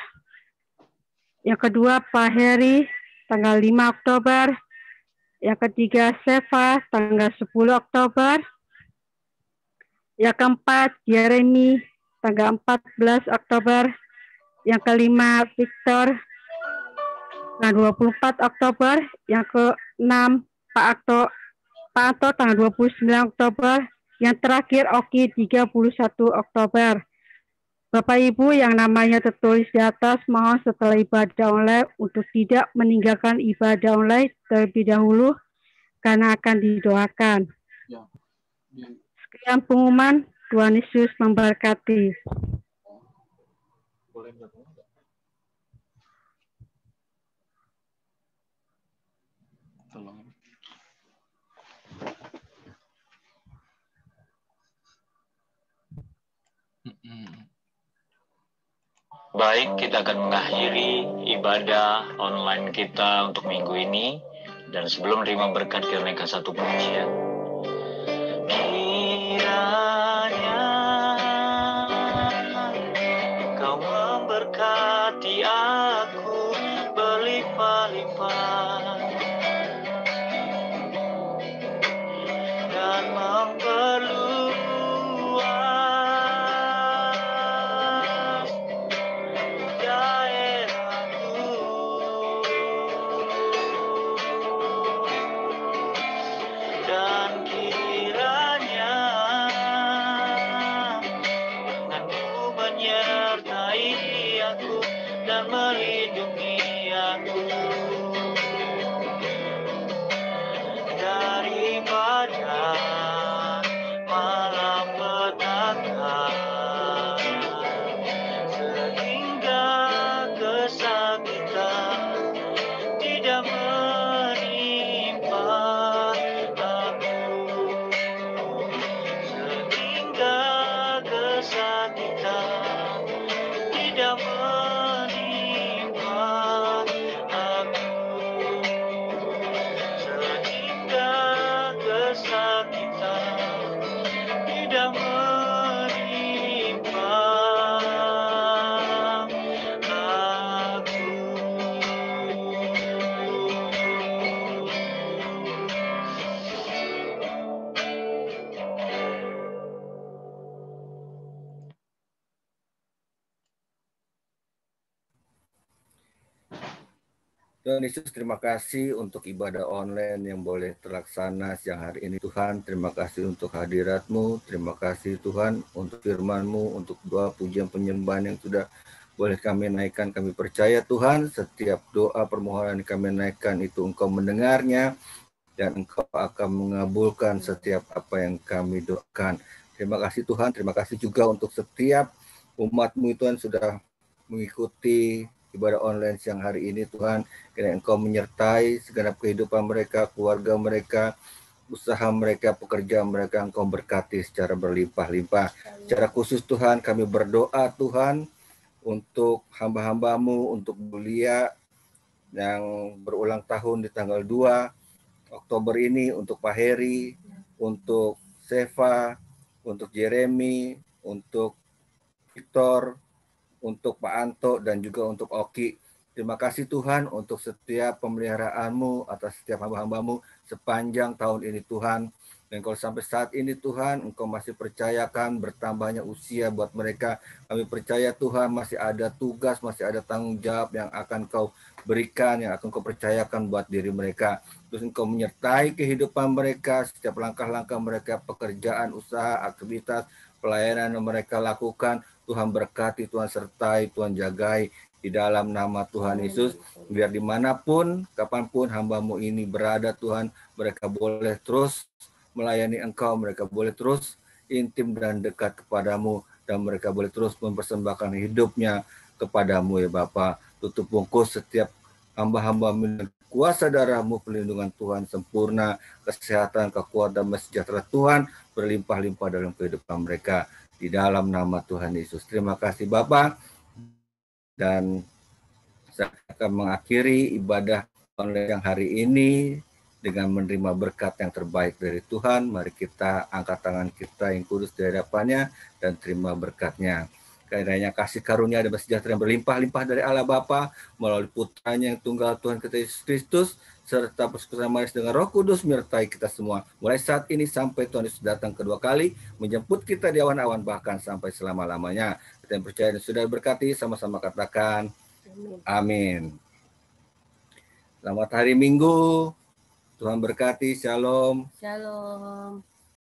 Yang kedua, Pak Heri, tanggal 5 Oktober. Yang ketiga, Seva, tanggal 10 Oktober. Yang keempat, Jeremy, tanggal 14 Oktober. Yang kelima, Victor, tanggal 24 Oktober. Yang keenam, Pak Anto, tanggal 29 Oktober. Yang terakhir, Oki, 31 Oktober. Bapak Ibu yang namanya tertulis di atas, mohon setelah ibadah online untuk tidak meninggalkan ibadah online terlebih dahulu karena akan didoakan. Sekian pengumuman, Tuhan Yesus memberkati. Baik, kita akan mengakhiri ibadah online kita untuk minggu ini. Dan sebelum terima berkat, kita naikkan satu pujian. Kiranya Kau memberkati aku berlimpah-limpah dan memperluas daerahku, dan kiranya tanganmu menyertai aku dan melindungi aku daripada malapetaka, sehingga kesakitan tidak menimpa aku, sehingga kesakitan tidak menimpa aku, sehingga kesakitan tidak menimpa aku. Tuhan Yesus, terima kasih untuk ibadah online yang boleh terlaksana siang hari ini. Tuhan, terima kasih untuk hadirat-Mu. Terima kasih Tuhan untuk firman-Mu, untuk doa pujian penyembahan yang sudah boleh kami naikkan. Kami percaya Tuhan, setiap doa permohonan yang kami naikkan itu Engkau mendengarnya dan Engkau akan mengabulkan setiap apa yang kami doakan. Terima kasih Tuhan, terima kasih juga untuk setiap umat-Mu Tuhan sudah mengikuti ibadah online siang hari ini Tuhan, kiranya Engkau menyertai segenap kehidupan mereka, keluarga mereka, usaha mereka, pekerjaan mereka. Engkau berkati secara berlimpah-limpah. Secara khusus Tuhan, kami berdoa Tuhan untuk hamba-hamba-Mu, untuk Bulia yang berulang tahun di tanggal 2 Oktober ini, untuk Pak Heri, untuk Seva, untuk Jeremy, untuk Victor, untuk Pak Anto, dan juga untuk Oki. Terima kasih Tuhan untuk setiap pemeliharaan-Mu atas setiap hamba-hamba-Mu sepanjang tahun ini Tuhan. Dan kalau sampai saat ini Tuhan, Engkau masih percayakan bertambahnya usia buat mereka. Kami percaya Tuhan masih ada tugas, masih ada tanggung jawab yang akan Kau berikan, yang akan Kau percayakan buat diri mereka. Terus Engkau menyertai kehidupan mereka, setiap langkah-langkah mereka, pekerjaan, usaha, aktivitas, pelayanan yang mereka lakukan. Tuhan berkati, Tuhan sertai, Tuhan jagai di dalam nama Tuhan Yesus. Biar dimanapun, kapanpun hamba-Mu ini berada Tuhan, mereka boleh terus melayani Engkau, mereka boleh terus intim dan dekat kepadamu, dan mereka boleh terus mempersembahkan hidupnya kepadamu ya Bapa. Tutup bungkus setiap hamba-hamba-Mu, kuasa darah-Mu, pelindungan Tuhan sempurna, kesehatan, kekuatan, dan sejahtera Tuhan berlimpah-limpah dalam kehidupan mereka. Di dalam nama Tuhan Yesus. Terima kasih Bapak. Dan saya akan mengakhiri ibadah online yang hari ini dengan menerima berkat yang terbaik dari Tuhan. Mari kita angkat tangan kita yang kudus di hadapannya dan terima berkatnya. Kiranya kasih karunia dan sejahtera yang berlimpah-limpah dari Allah Bapa melalui putranya yang tunggal Tuhan kita Yesus Kristus serta persekutuan Maria dengan Roh Kudus menyertai kita semua mulai saat ini sampai Tuhan Yesus datang kedua kali menjemput kita di awan-awan bahkan sampai selama-lamanya. Kita yang percaya dan sudah berkati sama-sama katakan amin. Selamat hari Minggu. Tuhan berkati. Shalom. Shalom.